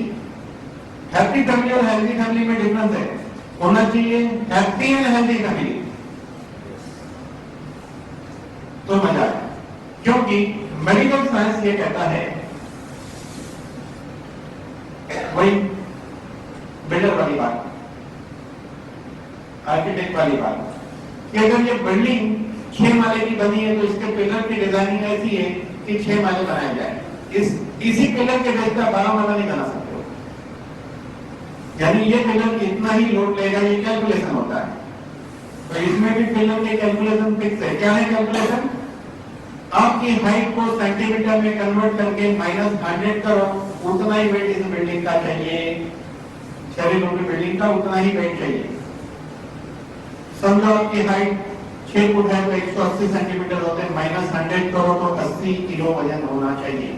हैप्पी फैमिली और हेल्दी फैमिली में डिफरेंस है। होना चाहिए हैप्पी एंड हेल्दी फैमिली, तो मजा है। क्योंकि मेडिकल साइंस ये कहता है, वही बिल्डर वाली बात, आर्किटेक्ट वाली बात कि अगर ये बिल्डिंग 6 माले की बनी है तो इसके पिलर की डिजाइनिंग ऐसी है कि 6 माले बनाए जाए, इसी पिलर के बेस पर 12 माला नहीं बना सकते हो, यानी ये पिलर कितना ही लोड लेगा ये कैलकुलेशन होता है। तो इसमें भी पिलर के कैलकुलेशन फिक्स है। क्या है कैलकुलेशन? आपकी हाइट को सेंटीमीटर में कन्वर्ट करके -100 करो, उतना ही वेट इस बिल्डिंग का चाहिए, शरीरों की बिल्डिंग का उतना ही वेट चाहिए। समझो आपकी हाइट 6 फुट है तो 180 सेंटीमीटर होते हैं, -100 करो तो 80 किलो वजन होना चाहिए।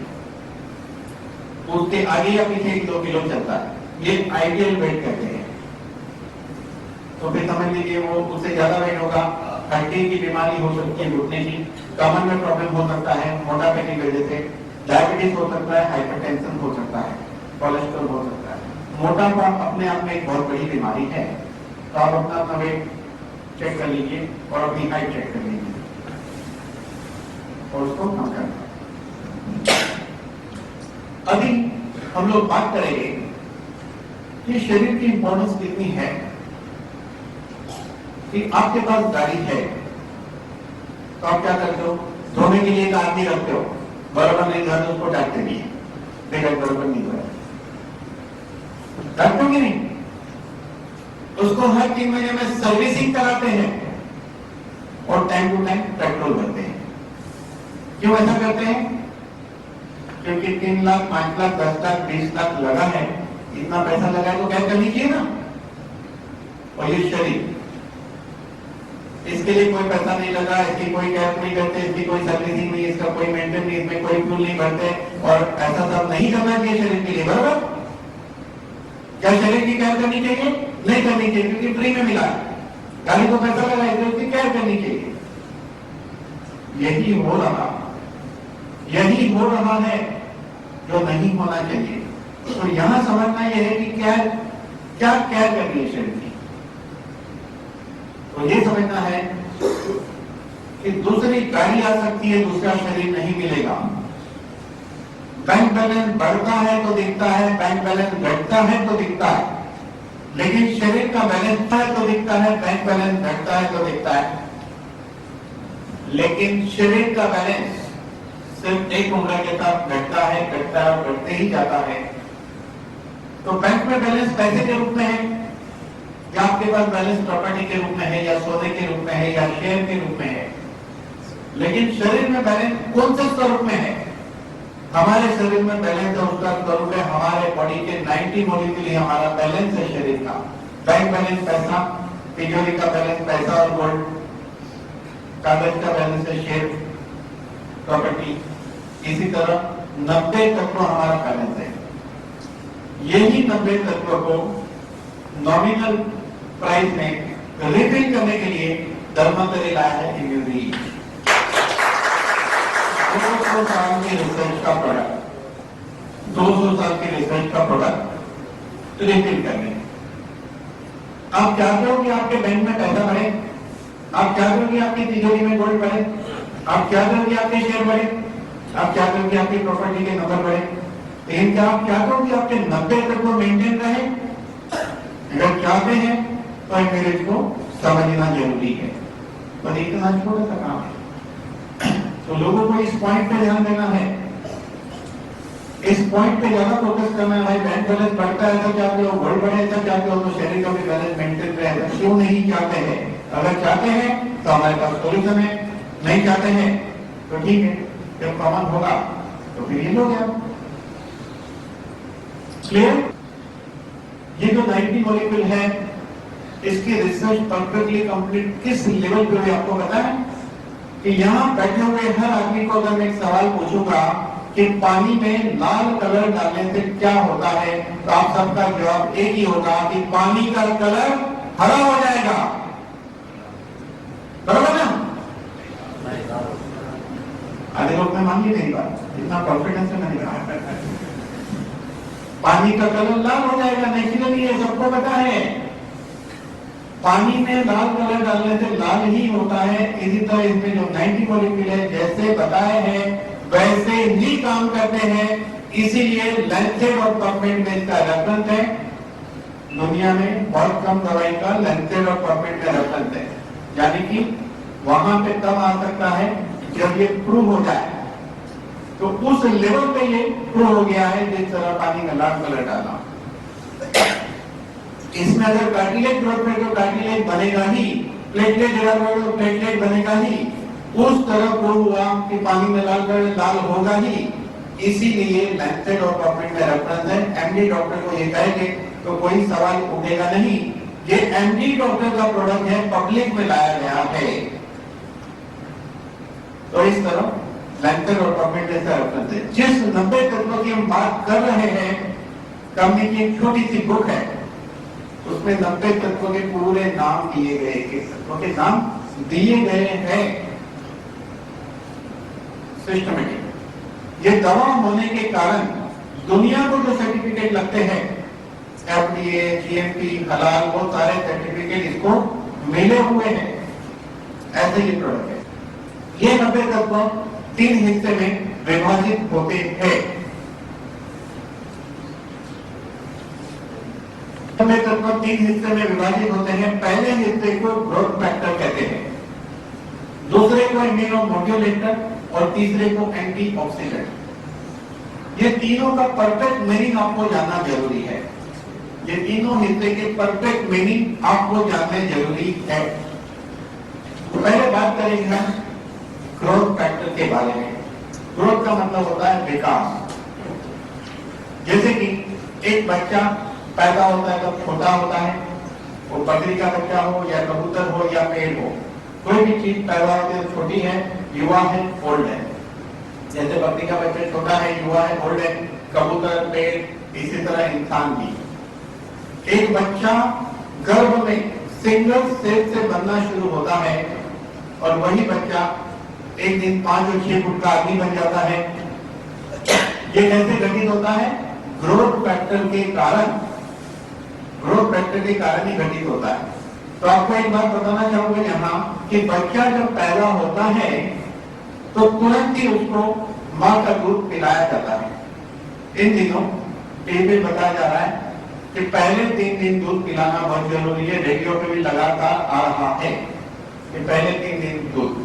उसके आगे या पीछे 1-2 किलो चलता है, ये आइडियल वेट कहते हैं। तो फिर समझ लीजिए वो उससे ज्यादा वेट होगा, हड्डी की बीमारी हो सकती है, घुटने की, कमर में प्रॉब्लम हो सकता है मोटापे की वजह से, डायबिटीज हो सकता है, हाइपरटेंशन हो सकता है, कोलेस्ट्रॉल हो सकता है। मोटापा अपने आप में एक बहुत बड़ी बीमारी है। तो आप अपना वेट चेक कर लीजिए और अपनी हाइट चेक कर लीजिए और उसको कम करना। अभी हम लोग बात करेंगे कि शरीर की इंपॉर्टेंस कितनी है। कि आपके पास गाड़ी है तो आप क्या करते हो? धोने के लिए एक आदमी रखते हो, बराबर नहीं धोते उसको डांटते नहीं है, देखा बराबर नहीं धोया, डांटते कि नहीं? उसको हर 3 महीने में सर्विसिंग कराते हैं और टाइम टू टाइम पेट्रोल भरते हैं। क्यों ऐसा करते हैं? क्योंकि 3 लाख, 5 लाख, 10 लाख, 20 लाख लगा है, इतना पैसा लगा है तो क्या करनी चाहिए ना। और ये शरीर, इसके लिए कोई पैसा नहीं लगा, इसकी कोई कैप नहीं करते, इसकी कोई सर्विसिंग नहीं, इसका कोई मेंटेन नहीं, इसमें कोई फ्यूल नहीं भरते, और ऐसा सब नहीं करना चाहिए शरीर के लिए, बराबर? क्या शरीर की केयर करनी चाहिए? नहीं करनी चाहिए, क्योंकि फ्री में मिला है, गाड़ी को पैसा लगा है, उसकी केयर करनी चाहिए। यही हो रहा है जो नहीं होना चाहिए। तो यहां समझना यह है कि क्या केयर करनी है शरीर की। तो ये समझना है कि दूसरी गाड़ी आ सकती है, दूसरा शरीर नहीं मिलेगा। बैंक बैलेंस बढ़ता है तो दिखता है, बैंक बैलेंस घटता है तो दिखता है, लेकिन शरीर का बैलेंस है तो दिखता है, बैंक बैलेंस घटता है तो दिखता है। लेकिन शरीर का बैलेंस सिर्फ एक उम्र के साथ घटता है और घटते ही जाता है। तो बैंक में बैलेंस पैसे के रूप में है, या आपके पास बैलेंस प्रॉपर्टी के रूप में है, या सोने के रूप में है, या शेयर के रूप में है। लेकिन शरीर में बैलेंस कौन से स्वरूप में है? हमारे शरीर में बैलेंस है, उसका स्वरूप है हमारे बॉडी के 90 मॉलिक्यूल ही हमारा बैलेंस है शरीर का। बैंक बैलेंस पैसा, तिजोरी का बैलेंस पैसा और गोल्ड, कागज का बैलेंस है शेयर प्रॉपर्टी। इसी तरह 90 तत्व हमारा बैलेंस है। यही 90 तत्व को नॉमिनल प्राइस में रिफिल करने के लिए धर्मांतरी लाया है इम्यूनिटी। 200 साल की रिसर्च का प्रोडक्ट, 200 साल की रिसर्च का प्रोडक्ट रिफिल करने। आप चाहते हो कि आपके बैंक में पैसा बढ़े, आप चाहते हो कि आपकी तिजोरी में गोल्ड बढ़े, आप चाहते हो कि आपके शेयर बढ़े, आप चाहते हो कि आपकी प्रॉपर्टी के नंबर बढ़े, लेकिन क्या आप चाहते हो कि आपके 90 तत्व मेंटेन रहे? अगर चाहते हैं तो अंग्रेज को समझना जरूरी है। पर इतना छोटा सा काम है, तो लोगों को इस पॉइंट पे ध्यान देना है, इस पॉइंट पे ज्यादा फोकस करना है। बैंक बैलेंस बढ़ता है तो चाहते हो, गोल्ड बढ़े ऐसा चाहते हो, तो शरीर का भी बैलेंस मेंटेन रहे, क्यों नहीं चाहते हैं? अगर चाहते हैं तो हमारे पास सोल्यूशन है, नहीं चाहते हैं तो ठीक है, जब कॉमन होगा तो फिर ये हो गया। क्लियर? ये जो 90 मॉलिक्यूल है, इसकी रिसर्च परफेक्टली कंप्लीट किस लेवल पे है आपको पता है? कि यहाँ बैठे हुए हर आदमी को अगर मैं एक सवाल पूछूंगा कि पानी में लाल कलर डालने से क्या होता है, तो आप सबका जवाब एक ही होगा कि पानी का कलर हरा हो जाएगा, बराबर ना? आधे लोग में मान ली नहीं बात, इतना कॉन्फिडेंस से नहीं कहा। पानी का कलर लाल हो जाएगा नेचुरली, ये सबको पता है। पानी में लाल कलर डालने से लाल ही होता है। इसी तरह इसमें जो 90 मॉलिक्यूल है, जैसे बताए हैं वैसे ही काम करते हैं। इसीलिए लैंसेट और पबमेड में इसका रेफरेंस है। दुनिया में बहुत कम दवाई का लैंसेट और पॉकेट में रेफरेंस है, यानी कि वहां पे तब आ सकता है जब ये प्रूव हो जाए। तो उस लेवल पे ये प्रूव हो गया है जिस तरह पानी में लाल कलर डाला। इसमें अगर कार्टिलेज ग्रोथ में तो कार्टिलेज बनेगा ही, प्लेटलेट डेवलपमेंट तो प्लेटलेट बनेगा ही, उस तरह प्रूव हुआ कि पानी में लाल कलर लाल होगा ही। इसीलिए लैंसेट और पॉकेट में रेफरेंस है। एमडी डॉक्टर को ये कहेंगे तो कोई सवाल उठेगा नहीं। ये एमडी डॉक्टर का प्रोडक्ट है, पब्लिक में लाया गया है। तो इस तरह लैंसेट और पॉकेट जैसा रेफरेंस है। जिस 90 तत्वों की हम बात कर रहे हैं, कंपनी की एक छोटी सी बुक है, उसमें 90 तत्वों के पूरे नाम दिए गए, तत्वों के नाम दिए गए हैं सिस्टमेटिक। ये दवा होने के कारण दुनिया को जो सर्टिफिकेट लगते हैं, एफडीए, जीएमपी, हलाल, वो सारे सर्टिफिकेट इसको मिले हुए हैं। ऐसे ही प्रोडक्ट है। ये 90 तत्व 3 हिस्से में विभाजित होते हैं। 90 तत्व 3 हिस्से में विभाजित होते हैं। पहले हिस्से को ग्रोथ फैक्टर कहते हैं, दूसरे को इम्यूनोमोड्यूलेटर और तीसरे को एंटीऑक्सीडेंट। ये तीनों का परफेक्ट मीनिंग आपको जानना जरूरी है। ये तीनों हिस्से के परफेक्ट मीनिंग आपको जानने जरूरी है। तो पहले बात करेंगे हम ग्रोथ फैक्टर के बारे में। ग्रोथ का मतलब होता है विकास। जैसे कि एक बच्चा पैदा होता है तब छोटा होता है, वो बकरी का बच्चा हो या कबूतर हो या पेड़ हो, कोई भी चीज पैदा होती है छोटी है, युवा है, ओल्ड है। जैसे बकरी का बच्चा छोटा है, युवा है, ओल्ड है, कबूतर, पेड़, इसी तरह इंसान भी। एक बच्चा गर्भ में सिंगल सेल से बनना शुरू होता है और वही बच्चा एक दिन 5 और 6 फुट का आदमी बन जाता है। ये कैसे घटित होता है? ग्रोथ फैक्टर के कारण। ग्रोथ फैक्टर के कारण ही घटित होता है। तो आपको एक बात बताना चाहूंगा यहाँ कि बच्चा जब पैदा होता है तो तुरंत ही उसको माँ का दूध पिलाया जाता है। इन दिनों टीवी बताया जा रहा है कि पहले 3 दिन दूध पिलाना बहुत जरूरी है। रेडियो पे भी लगातार आ रहा है कि पहले 3 दिन दूध।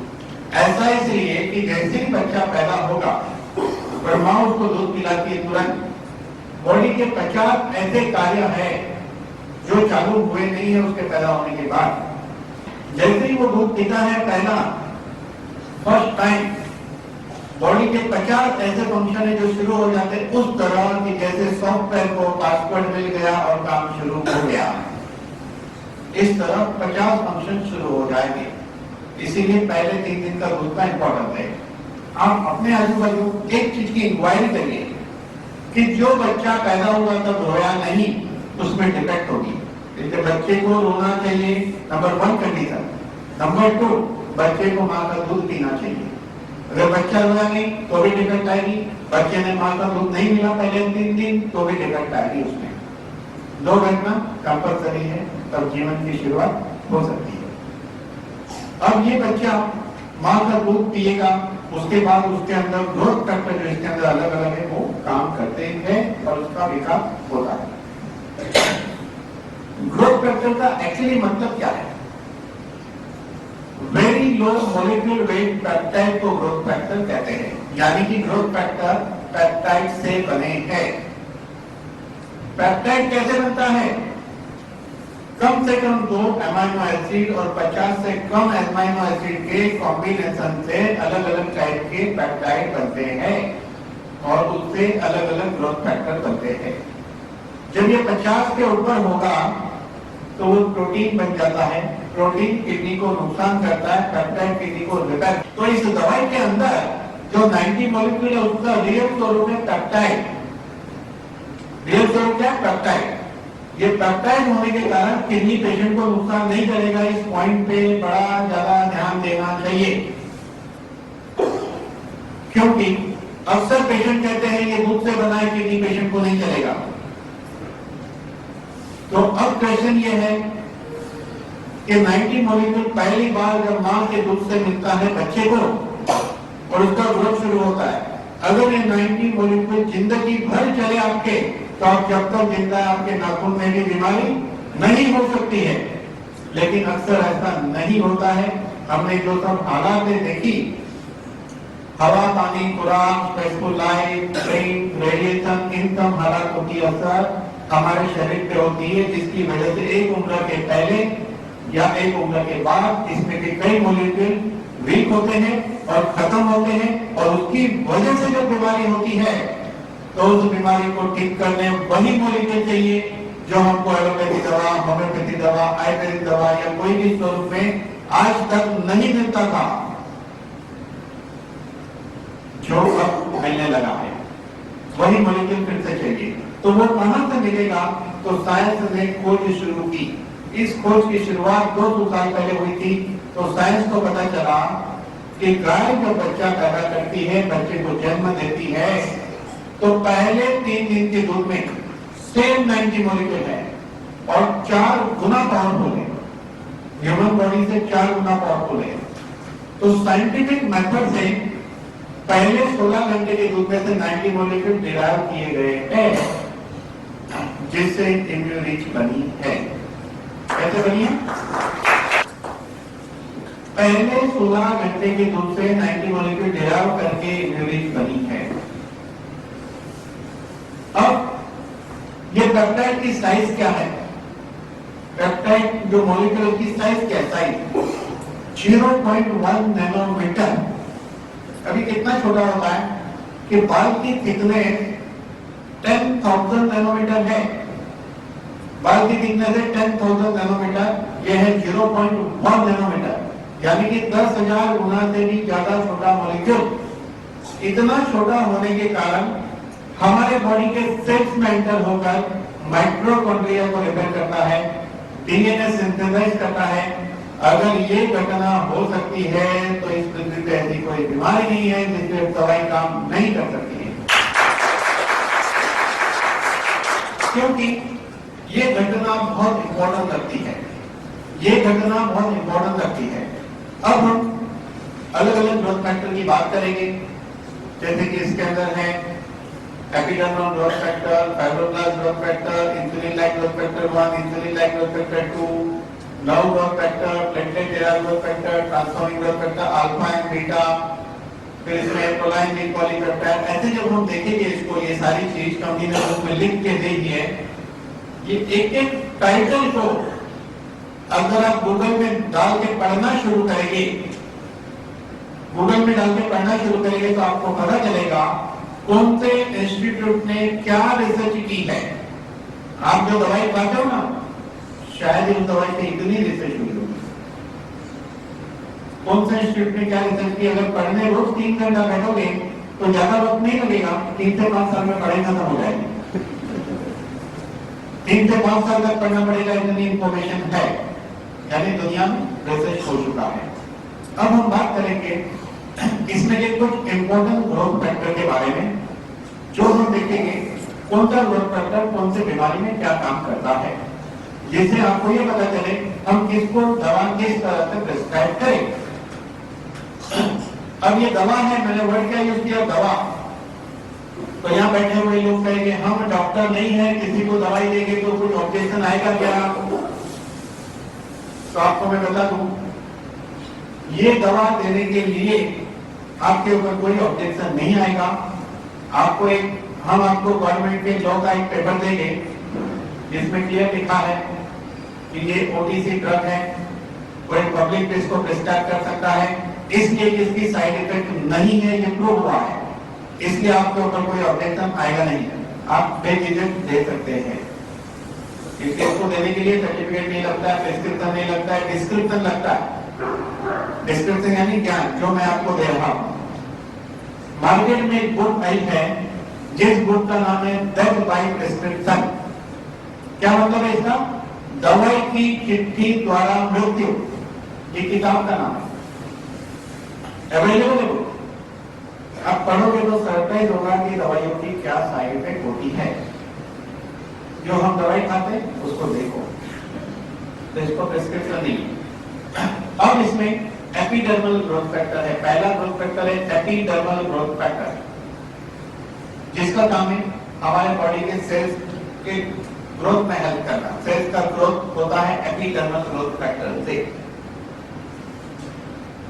ऐसा इसलिए कि जैसे ही बच्चा पैदा होगा ब्रह्मा उसको दूध पिलाती है तुरंत। बॉडी के 50 ऐसे कार्य है जो चालू हुए नहीं है उसके पैदा होने के बाद। जैसे ही वो दूध पीता है पहला फर्स्ट टाइम, बॉडी के 50 ऐसे फंक्शन है जो शुरू हो जाते हैं उस तरह कि जैसे सॉफ्टवेयर को पासवर्ड मिल गया और काम शुरू हो गया। इस तरह 50 फंक्शन शुरू हो जाएंगे। इसीलिए पहले 3 दिन का दूध का इंपॉर्टेंट है। आप अपने आजू बाजू एक चीज की इंक्वायरी करिए कि जो बच्चा पैदा हुआ तब रोया नहीं, उसमें डिफेक्ट होगी। इसलिए बच्चे को रोना चाहिए, नंबर 1 कंडीशन। नंबर 2, बच्चे को माँ का दूध पीना चाहिए। अगर बच्चा रोया नहीं तो भी डिफेक्ट आएगी। बच्चे ने माँ का दूध नहीं मिला पहले 3 दिन तो भी डिफेक्ट आएगी उसमें। 2 घटना कंपल्सरी है, तब जीवन की शुरुआत हो सकती है। अब ये बच्चा माँ का दूध पिएगा, उसके बाद उसके अंदर ग्रोथ फैक्टर जो इसके अंदर अलग अलग है वो काम करते हैं और उसका विकास होता है। ग्रोथ फैक्टर का एक्चुअली मतलब क्या है? Very low molecule weight peptide को ग्रोथ फैक्टर कहते हैं। यानी कि ग्रोथ फैक्टर पेप्टाइड से बने हैं। पेप्टाइड कैसे बनता है? कम से कम 2 अमीनो एसिड और 50 से कम अमीनो एसिड के कॉम्बिनेशन से अलग अलग टाइप के पेप्टाइड बनते हैं और उससे अलग अलग ग्रोथ फैक्टर बनते हैं। जब ये 50 के ऊपर होगा तो वो प्रोटीन बन जाता है। प्रोटीन किडनी को नुकसान करता है, पेप्टाइड किडनी को रिपेयर। तो इस दवाई के अंदर जो 90 मॉलिक्यूल है उसका रियल स्वरूप है पेप्टाइड। रियल स्वरूप क्या है? पेप्टाइड। ये पेप्टाइड होने के कारण किडनी पेशेंट को नुकसान नहीं करेगा। इस पॉइंट पे बड़ा ज्यादा ध्यान देना चाहिए, क्योंकि अक्सर पेशेंट कहते हैं ये दूध से बना है, किडनी पेशेंट को नहीं चलेगा। तो अब क्वेश्चन ये है कि 90 मॉलिक्यूल पहली बार जब मां के दूध से मिलता है बच्चे को और उसका ग्रोथ शुरू होता है, अगर ये 90 मॉलिक्यूल जिंदगी भर चले आपके तो आप जब तक जिंदा है आपके नाखून में भी बीमारी नहीं हो सकती है, लेकिन अक्सर ऐसा नहीं होता है। हमने जो सब हालातें देखी, हवा, पानी, खुराक, स्ट्रेसफुल लाइफ, ड्रिंक, रेडिएशन, इन सब हालातों की असर हमारे शरीर पे होती है, जिसकी वजह से एक उम्र के पहले या एक उम्र के बाद इसमें के कई मॉलिक्यूल वीक होते हैं और खत्म होते हैं, और उसकी वजह से जो बीमारी होती है तो उस बीमारी को ठीक करने वही मॉलिक्यूल चाहिए जो हमको एलोपैथी दवा, होम्योपैथी दवा, आयुर्वेदिक दवा या कोई भी स्वरूप में आज तक नहीं मिलता था, जो अब मिलने लगा है। वही मॉलिक्यूल फिर से चाहिए, तो वो कहां से मिलेगा? तो साइंस ने खोज शुरू की। इस खोज की शुरुआत 200 साल पहले हुई थी। तो साइंस को पता चला कि गाय जब बच्चा पैदा करती है, बच्चे को जन्म देती है, तो पहले 3 दिन के दूध में सेम 90 मॉलिक्यूल है और 4 गुना पावरफुल है, ह्यूमन बॉडी से 4 गुना पावरफुल है। तो साइंटिफिक मेथड से पहले 16 घंटे के दूध में से 90 मॉलिक्यूल डिराइव किए गए हैं, जिससे इम्यूनिटी बनी है। कैसे बनी है? पहले 16 घंटे के दूध से 90 मॉलिक्यूल डिराइव करके इम्यूनिटी बनी है। अब ये पेप्टाइड की साइज क्या है? पेप्टाइड जो मॉलिक्यूल की साइज क्या है? Size 0.1 nanometre. अभी कितना छोटा होता है कि बाल की थिकनेस 10,000 नैनोमीटर है। बाल की थिकनेस है 10,000 नैनोमीटर, यह है 0.1 नैनोमीटर, यानी कि 10,000 गुना से भी ज्यादा छोटा मॉलिक्यूल। इतना छोटा होने के कारण हमारे बॉडी के सेल्स में एंटर होकर माइटोकॉन्ड्रिया को रिपेयर करता है, डीएनए सिंथेसाइज करता है। अगर ये घटना हो सकती है तो इस पृथ्वी पे ऐसी कोई बीमारी नहीं है जिससे दवाई काम नहीं कर सकती है, क्योंकि ये घटना बहुत इंपॉर्टेंट लगती है। ये घटना बहुत इंपॉर्टेंट लगती है। अब हम अलग अलग ग्रोथ फैक्टर की बात करेंगे, जैसे कि इसके अंदर है epidermal growth factor, fibroblast growth factor, insulin like growth factor 1, insulin like growth factor 2, nerve growth factor, platelet derived growth factor, transforming growth factor alpha and beta, फिर इसमें प्रोलाइन डी पॉलीपेप्टाइड। ऐसे जब हम देखेंगे इसको, ये सारी चीज कंपनी ने उसमें लिख के दी है। ये एक एक टाइटल को अगर आप गूगल में डाल के पढ़ना शुरू करेंगे, गूगल में डाल के पढ़ना शुरू करेंगे तो आपको पता चलेगा कौन से इंस्टीट्यूट ने क्या रिसर्च की है। आप जो दवाई खाते हो ना, शायद उस दवाई पे इतनी रिसर्च हुई होगी। कौन सा इंस्टीट्यूट ने क्या रिसर्च की? अगर पढ़ने रोज 3 घंटा बैठोगे तो ज्यादा वक्त नहीं लगेगा, 3 से 5 साल में पढ़ाई खत्म हो जाएगी। 3 से 5 साल तक पढ़ना पड़ेगा, इतनी इंफॉर्मेशन है, यानी दुनिया में रिसर्च हो चुका है। अब हम बात करेंगे इसमें के कुछ इंपॉर्टेंट ग्रोथ फैक्टर के बारे में, जो हम देखेंगे कौन सा ग्रोथ फैक्टर कौन से बीमारी में क्या काम करता है, जिससे आपको ये पता चले हम किसको दवा किस तरह से प्रिस्क्राइब करें। अब ये दवा है, मैंने वर्ड क्या यूज किया? दवा। तो यहाँ बैठे हुए लोग कहेंगे हम डॉक्टर नहीं है, किसी को दवाई देंगे तो कुछ ऑब्जेक्शन आएगा क्या? तो आपको मैं बता दूं, ये दवा देने के लिए आपके ऊपर कोई ऑब्जेक्शन नहीं आएगा। आपको हम आपको गवर्नमेंट के लॉ का एक पेपर देंगे जिसमें क्लियर लिखा है कि ये ओटीसी ड्रग है, कोई पब्लिक भी इसको प्रिस्क्राइब कर सकता है, इसलिए इसकी साइड इफेक्ट नहीं है, ये प्रूव हुआ है, इसलिए आपके ऊपर कोई ऑब्जेक्शन आएगा नहीं, आप बेझिझक दे सकते हैं। इसको देने के लिए सर्टिफिकेट नहीं लगता है, प्रिस्क्रिप्शन नहीं लगता है, डिस्क्रिप्शन लगता है। डिस्क्रिप्शन यानी ज्ञान जो मैं आपको दे रहा हूं। मार्केट में एक बुक आई है जिस बुक का नाम है डेथ बाय प्रिस्क्रिप्शन। क्या मतलब है इसका? दवाई की चिट्ठी द्वारा मृत्यु, ये किताब का नाम है, अवेलेबल है। आप पढ़ोगे तो सरप्राइज होगा कि दवाइयों की क्या साइड इफेक्ट होती है। जो हम दवाई खाते हैं उसको देखो, तो इसको प्रिस्क्रिप्शन नहीं। अब इसमें एपिडर्मल ग्रोथ फैक्टर है, पहला ग्रोथ फैक्टर है एपिडर्मल ग्रोथ फैक्टर, जिसका काम है हमारे बॉडी के सेल्स के ग्रोथ में हेल्प करना। सेल्स का ग्रोथ होता है एपिडर्मल ग्रोथ फैक्टर से।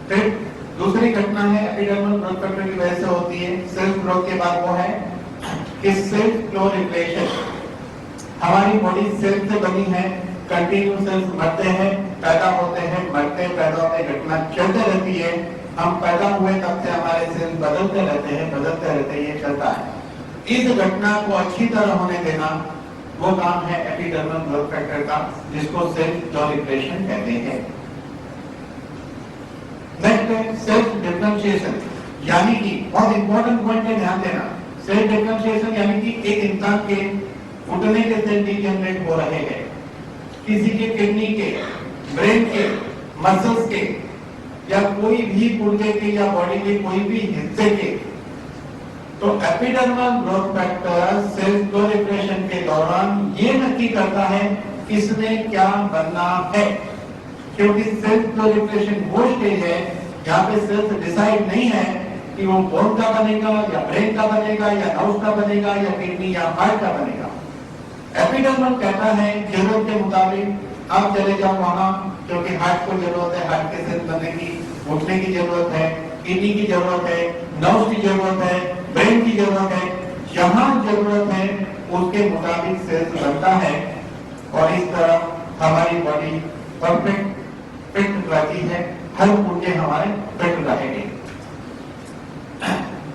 फिर दूसरी घटना है एपिडर्मल ग्रोथ फैक्टर की वजह से होती है सेल्स ग्रोथ के बाद, वो है कि सेल्स प्रोलिफरेशन। हमारी बॉडी सेल्स से बनी है, कंटिन्यू सेल्स मरते हैं, पैदा होते हैं, मरते हैं, पैदा होते हैं, घटना चलते रहती है। हम पैदा हुए तब से हमारे सेल्स बदलते रहते हैं, ये चलता है। इस घटना को अच्छी तरह होने देना वो काम है एपिडर्मल ग्रोथ फैक्टर का, जिसको सेल्स प्रोलिफरेशन कहते हैं। नेक्स्ट है सेल्फ डिफरेंशिएशन, यानी कि बहुत इंपॉर्टेंट पॉइंट है, ध्यान देना। सेल्फ डिफरेंशिएशन यानी कि एक इंसान के घुटने के सेल डीजनरेट हो रहे हैं, किसी के किडनी के, ब्रेन के, मसल्स के, या कोई भी पुर्जे के या बॉडी के कोई भी हिस्से के, तो epidermal growth factor cell proliferation के दौरान ये नक्की करता है किसने क्या बनना है। क्योंकि सेल प्रोलिफरेशन वो स्टेज है जहां पे सेल्स डिसाइड नहीं है कि वो बोन का बनेगा या ब्रेन का बनेगा या नर्व का बनेगा या किडनी या हार्ट का बनेगा। एपिडर्मल कहता है जरूरत के मुताबिक आप चले जाओ वहां, क्योंकि हार्ट को जरूरत है, हार्ट के सेल बनने की, घुटने की जरूरत है, किडनी की जरूरत है, नर्व की जरूरत है, ब्रेन की जरूरत है। जहां जरूरत है उसके मुताबिक सेल्स बनता है और इस तरह हमारी बॉडी परफेक्ट फिट रहती है, हर पुर्जे हमारे फिट रहेंगे।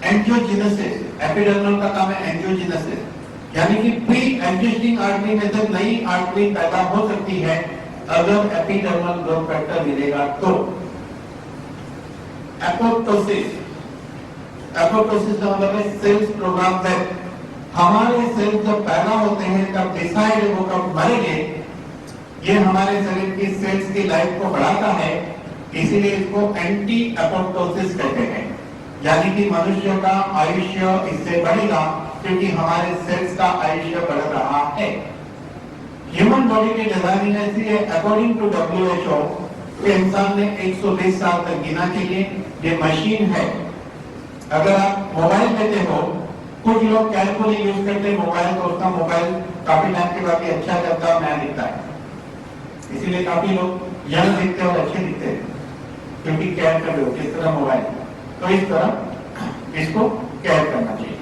एंजियोजेनेसिस, एपिडर्मल का काम है एंजियोजेनेसिस, यानी कि प्री एग्जिस्टिंग आर्टरी में जब नई आर्टरी पैदा हो सकती है अगर एपिडर्मल ग्रोथ फैक्टर मिलेगा तो। एपोप्टोसिस, एपोप्टोसिस का मतलब है सेल्स प्रोग्राम डेथ। हमारे सेल्स जब पैदा होते हैं तब डिसाइड वो कब मरेंगे, ये हमारे शरीर की सेल्स की लाइफ को बढ़ाता है, इसीलिए इसको एंटी एपोप्टोसिस कहते हैं। यानी कि मनुष्य का आयुष्य इससे बढ़ेगा क्योंकि हमारे सेल्स का आयुष्य बढ़ रहा है। ह्यूमन बॉडी की डिजाइनिंग ऐसी है, अकॉर्डिंग टू WHO, कि इंसान ने 120 साल तक जीना चाहिए। ये मशीन है। अगर आप मोबाइल लेते हो, कुछ लोग केयरफुली यूज करते हैं मोबाइल, तो उसका मोबाइल काफी टाइम के बाद अच्छा चलता है, नया दिखता है, इसीलिए काफी लोग यंग दिखते हैं और अच्छे दिखते हैं, क्योंकि केयर कर रहे हो किस तरह मोबाइल। तो इस तरह इसको केयर करना चाहिए।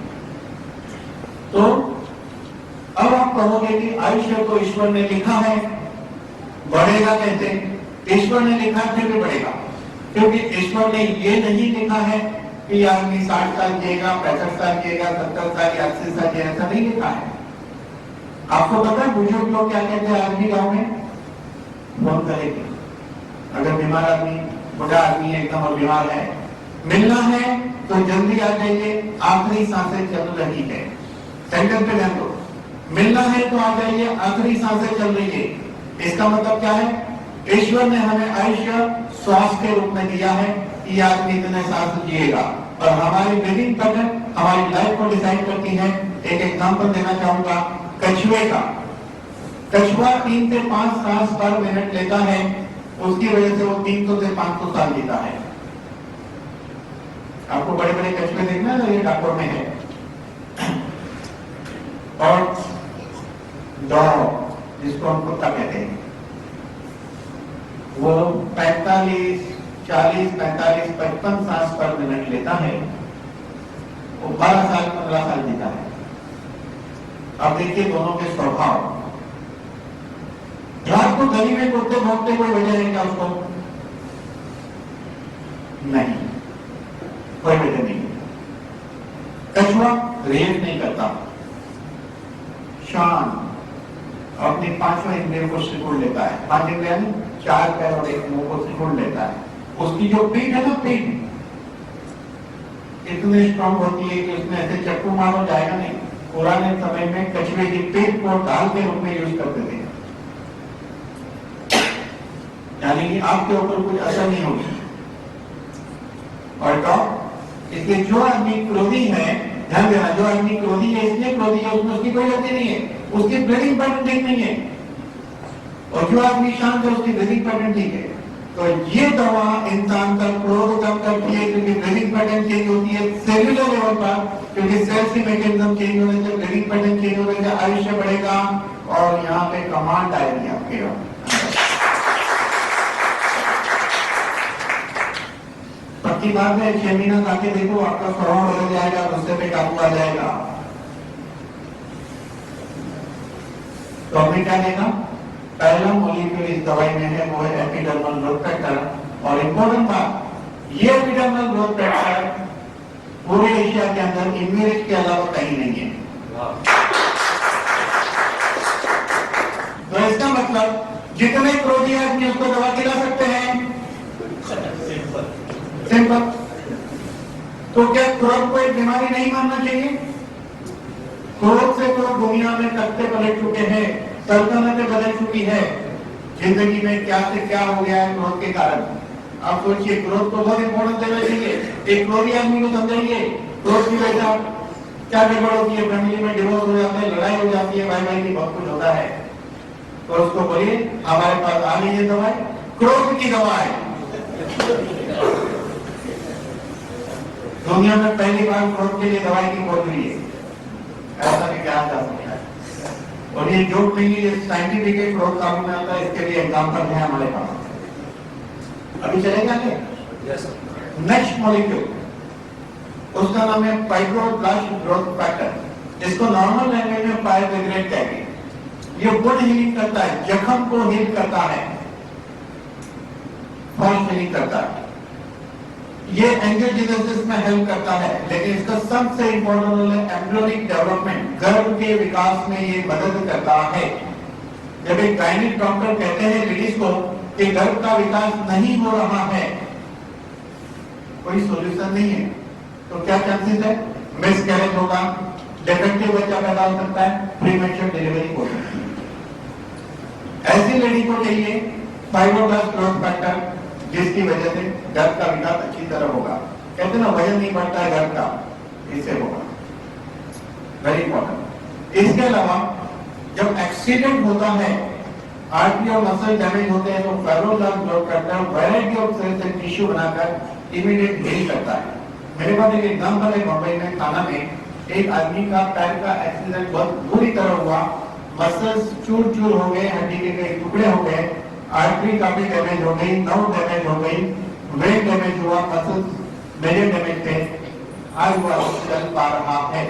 तो अब आप कहोगे कि आयुष्य तो ईश्वर ने लिखा है, बढ़ेगा कैसे? ईश्वर ने लिखा है फिर भी बढ़ेगा, क्योंकि ईश्वर ने ये नहीं लिखा है कि आदमी 60 साल जिएगा, 65 साल जिएगा, 70 साल या 80 साल जिएगा, ऐसा नहीं लिखा है। आपको पता है बुजुर्ग लोग क्या कहते हैं आज भी गाँव में? फोन करेंगे अगर बीमार आदमी, बुढ़ा आदमी है एकदम और बीमार है, मिलना है तो जल्दी आ जाइए, आखिरी सांसें चल रही है। सेंटर पे ध्यान दो, मिलना है तो आ जाइए, आखिरी सांसें चल रही है। इसका मतलब क्या है? ईश्वर ने हमें आयुष्य श्वास के रूप में दिया है कि आदमी इतने सांस जिएगा, और हमारी ब्रीदिंग पैटर्न हमारी लाइफ को डिसाइड करती है। एक एग्जांपल देना चाहूंगा कछुए का। कछुआ 3 से 5 सांस पर मिनट लेता है, उसकी वजह से वो 300 से 500 साल जीता है। आपको बड़े बड़े कछुए देखना है, तो ये डाकोर में है। और डॉग, जिसको हम कुत्ता कहते हैं, वो 45, 40, 45, 55 सांस पर मिनट लेता है। वो 12 साल 15 साल जीता है। अब देखिए दोनों के स्वभाव। रात को गली में कुत्ते भौंकते कोई वजह है क्या उसको? नहीं, कोई वजह नहीं। कछुआ रेप नहीं करता, शांत, अपनी 5 इंद्रियों को सिकुड़ लेता है। 5 इंद्रियां, 4 पैर और 1 मुंह को सिकुड़ लेता है। उसकी जो पीठ है ना, पीठ इतनी स्ट्रॉन्ग होती है कि उसमें ऐसे चक्कू मारो जाएगा नहीं। पुराने समय में कछुए की पीठ को ढाल के रूप में यूज करते थे, यानी कि आपके ऊपर कुछ असर नहीं होगी। और डॉग, इसलिए जो आदमी क्रोधी है, ध्यान देना, जो आदमी क्रोधी है इसलिए क्रोधी है, उसमें उसकी कोई गलती नहीं है, उसकी ब्रीदिंग पैटर्न ठीक नहीं है। और जो आदमी शांत है उसकी ब्रीदिंग पैटर्न ठीक है। तो ये दवा इंसान का ग्रोथ कम करती है, क्योंकि ब्रीदिंग पैटर्न चेंज होती है सेलुलर लेवल पर, क्योंकि सेल्स की मैकेनिज्म चेंज होने से ब्रीदिंग पैटर्न चेंज होने से आयुष्य बढ़ेगा और यहाँ पे कमांड आएगी आपके। पक्की बात है, 6 महीना आके देखो आपका कोरोना बदल जाएगा, गुस्से पे काबू आ जाएगा। तो हमें क्या देगा? पहला मॉलिक्यूल इस दवाई में है वो है एपिडर्मल ग्रोथ फैक्टर। और इंपॉर्टेंट बात, ये एपिडर्मल ग्रोथ फैक्टर पूरे एशिया के अंदर इम्यूनिट के अलावा कहीं नहीं है। तो इसका मतलब जितने क्रोधी आदमी उसको दवा खिला सकते हैं। सिंपल। तो क्या क्रोध को एक बीमारी नहीं मानना चाहिए? क्रोध से तो दुनिया में तख्ते पलट चुके हैं, सल्तनतें बदल चुकी है, जिंदगी में क्या से क्या हो गया है क्रोध के कारण। आप सोचिए, क्रोध को बहुत इंपॉर्टेंस देना चाहिए। एक क्रोधी आदमी को समझाइए क्रोध की वजह क्या गड़बड़ होती है, फैमिली में डिवोर्स हो जाता है, लड़ाई हो जाती है, भाई भाई की बहुत कुछ होता है। तो उसको बोलिए हमारे पास आ गई है दवाई, क्रोध की दवा है। दुनिया में पहली बार क्रोध के लिए दवाई की खोज हुई है, ऐसा भी क्या जा सकता है। और ये जोक नहीं है, ये साइंटिफिक है, क्रोध काबू में आता है, इसके लिए एग्जाम्पल है हमारे पास। अभी चलेगा क्या? नेक्स्ट मॉलिक्यूल, उसका नाम है फाइब्रोब्लास्ट ग्रोथ फैक्टर। इसको नॉर्मल लैंग्वेज में पायरोग्रेट कहते हैं। ये वुंड हीलिंग करता है, जख्म को हील करता है, फॉल्स हीलिंग करता है। ये एंजियोजेनेसिस में हेल्प करता है, लेकिन इसका सबसे इंपॉर्टेंट रोल है एम्ब्रियोनिक डेवलपमेंट, गर्भ के विकास में ये मदद करता है। जब एक गायनिक डॉक्टर कहते हैं लेडीज को कि गर्भ का विकास नहीं हो रहा है, कोई सॉल्यूशन नहीं है, तो क्या चांसेस है? मिसकैरेज होगा, डिफेक्टिव बच्चा पैदा हो सकता है, प्रीमेच्योर डिलीवरी हो सकती है। ऐसी लेडी को चाहिए फाइब्रोब्लास्ट ग्रोथ फैक्टर, जिसकी वजह से गर्भ का विकास अच्छी तरह होगा। कहते ना वजन नहीं बढ़ता है गर्भ का, इससे होगा। Very important. इसके अलावा जब एक्सीडेंट होता है, आर्टरी और मसल डैमेज होते हैं, तो fibroblast growth factor variety of cells and tissue बनाकर इमीडिएट हील करता है। मेरे पास एक एग्जांपल है, मुंबई में थाना में एक आदमी का पैर का एक्सीडेंट बहुत बुरी तरह हुआ, मसल्स चूर चूर हो गए, हड्डी के कई टुकड़े हो गए, आर्टरी काफी डैमेज हो गई, नर्व डैमेज हो गई, वेन डैमेज हुआ, मसल्स मेजर डैमेज थे। आज वो हॉस्पिटल पा रहा है।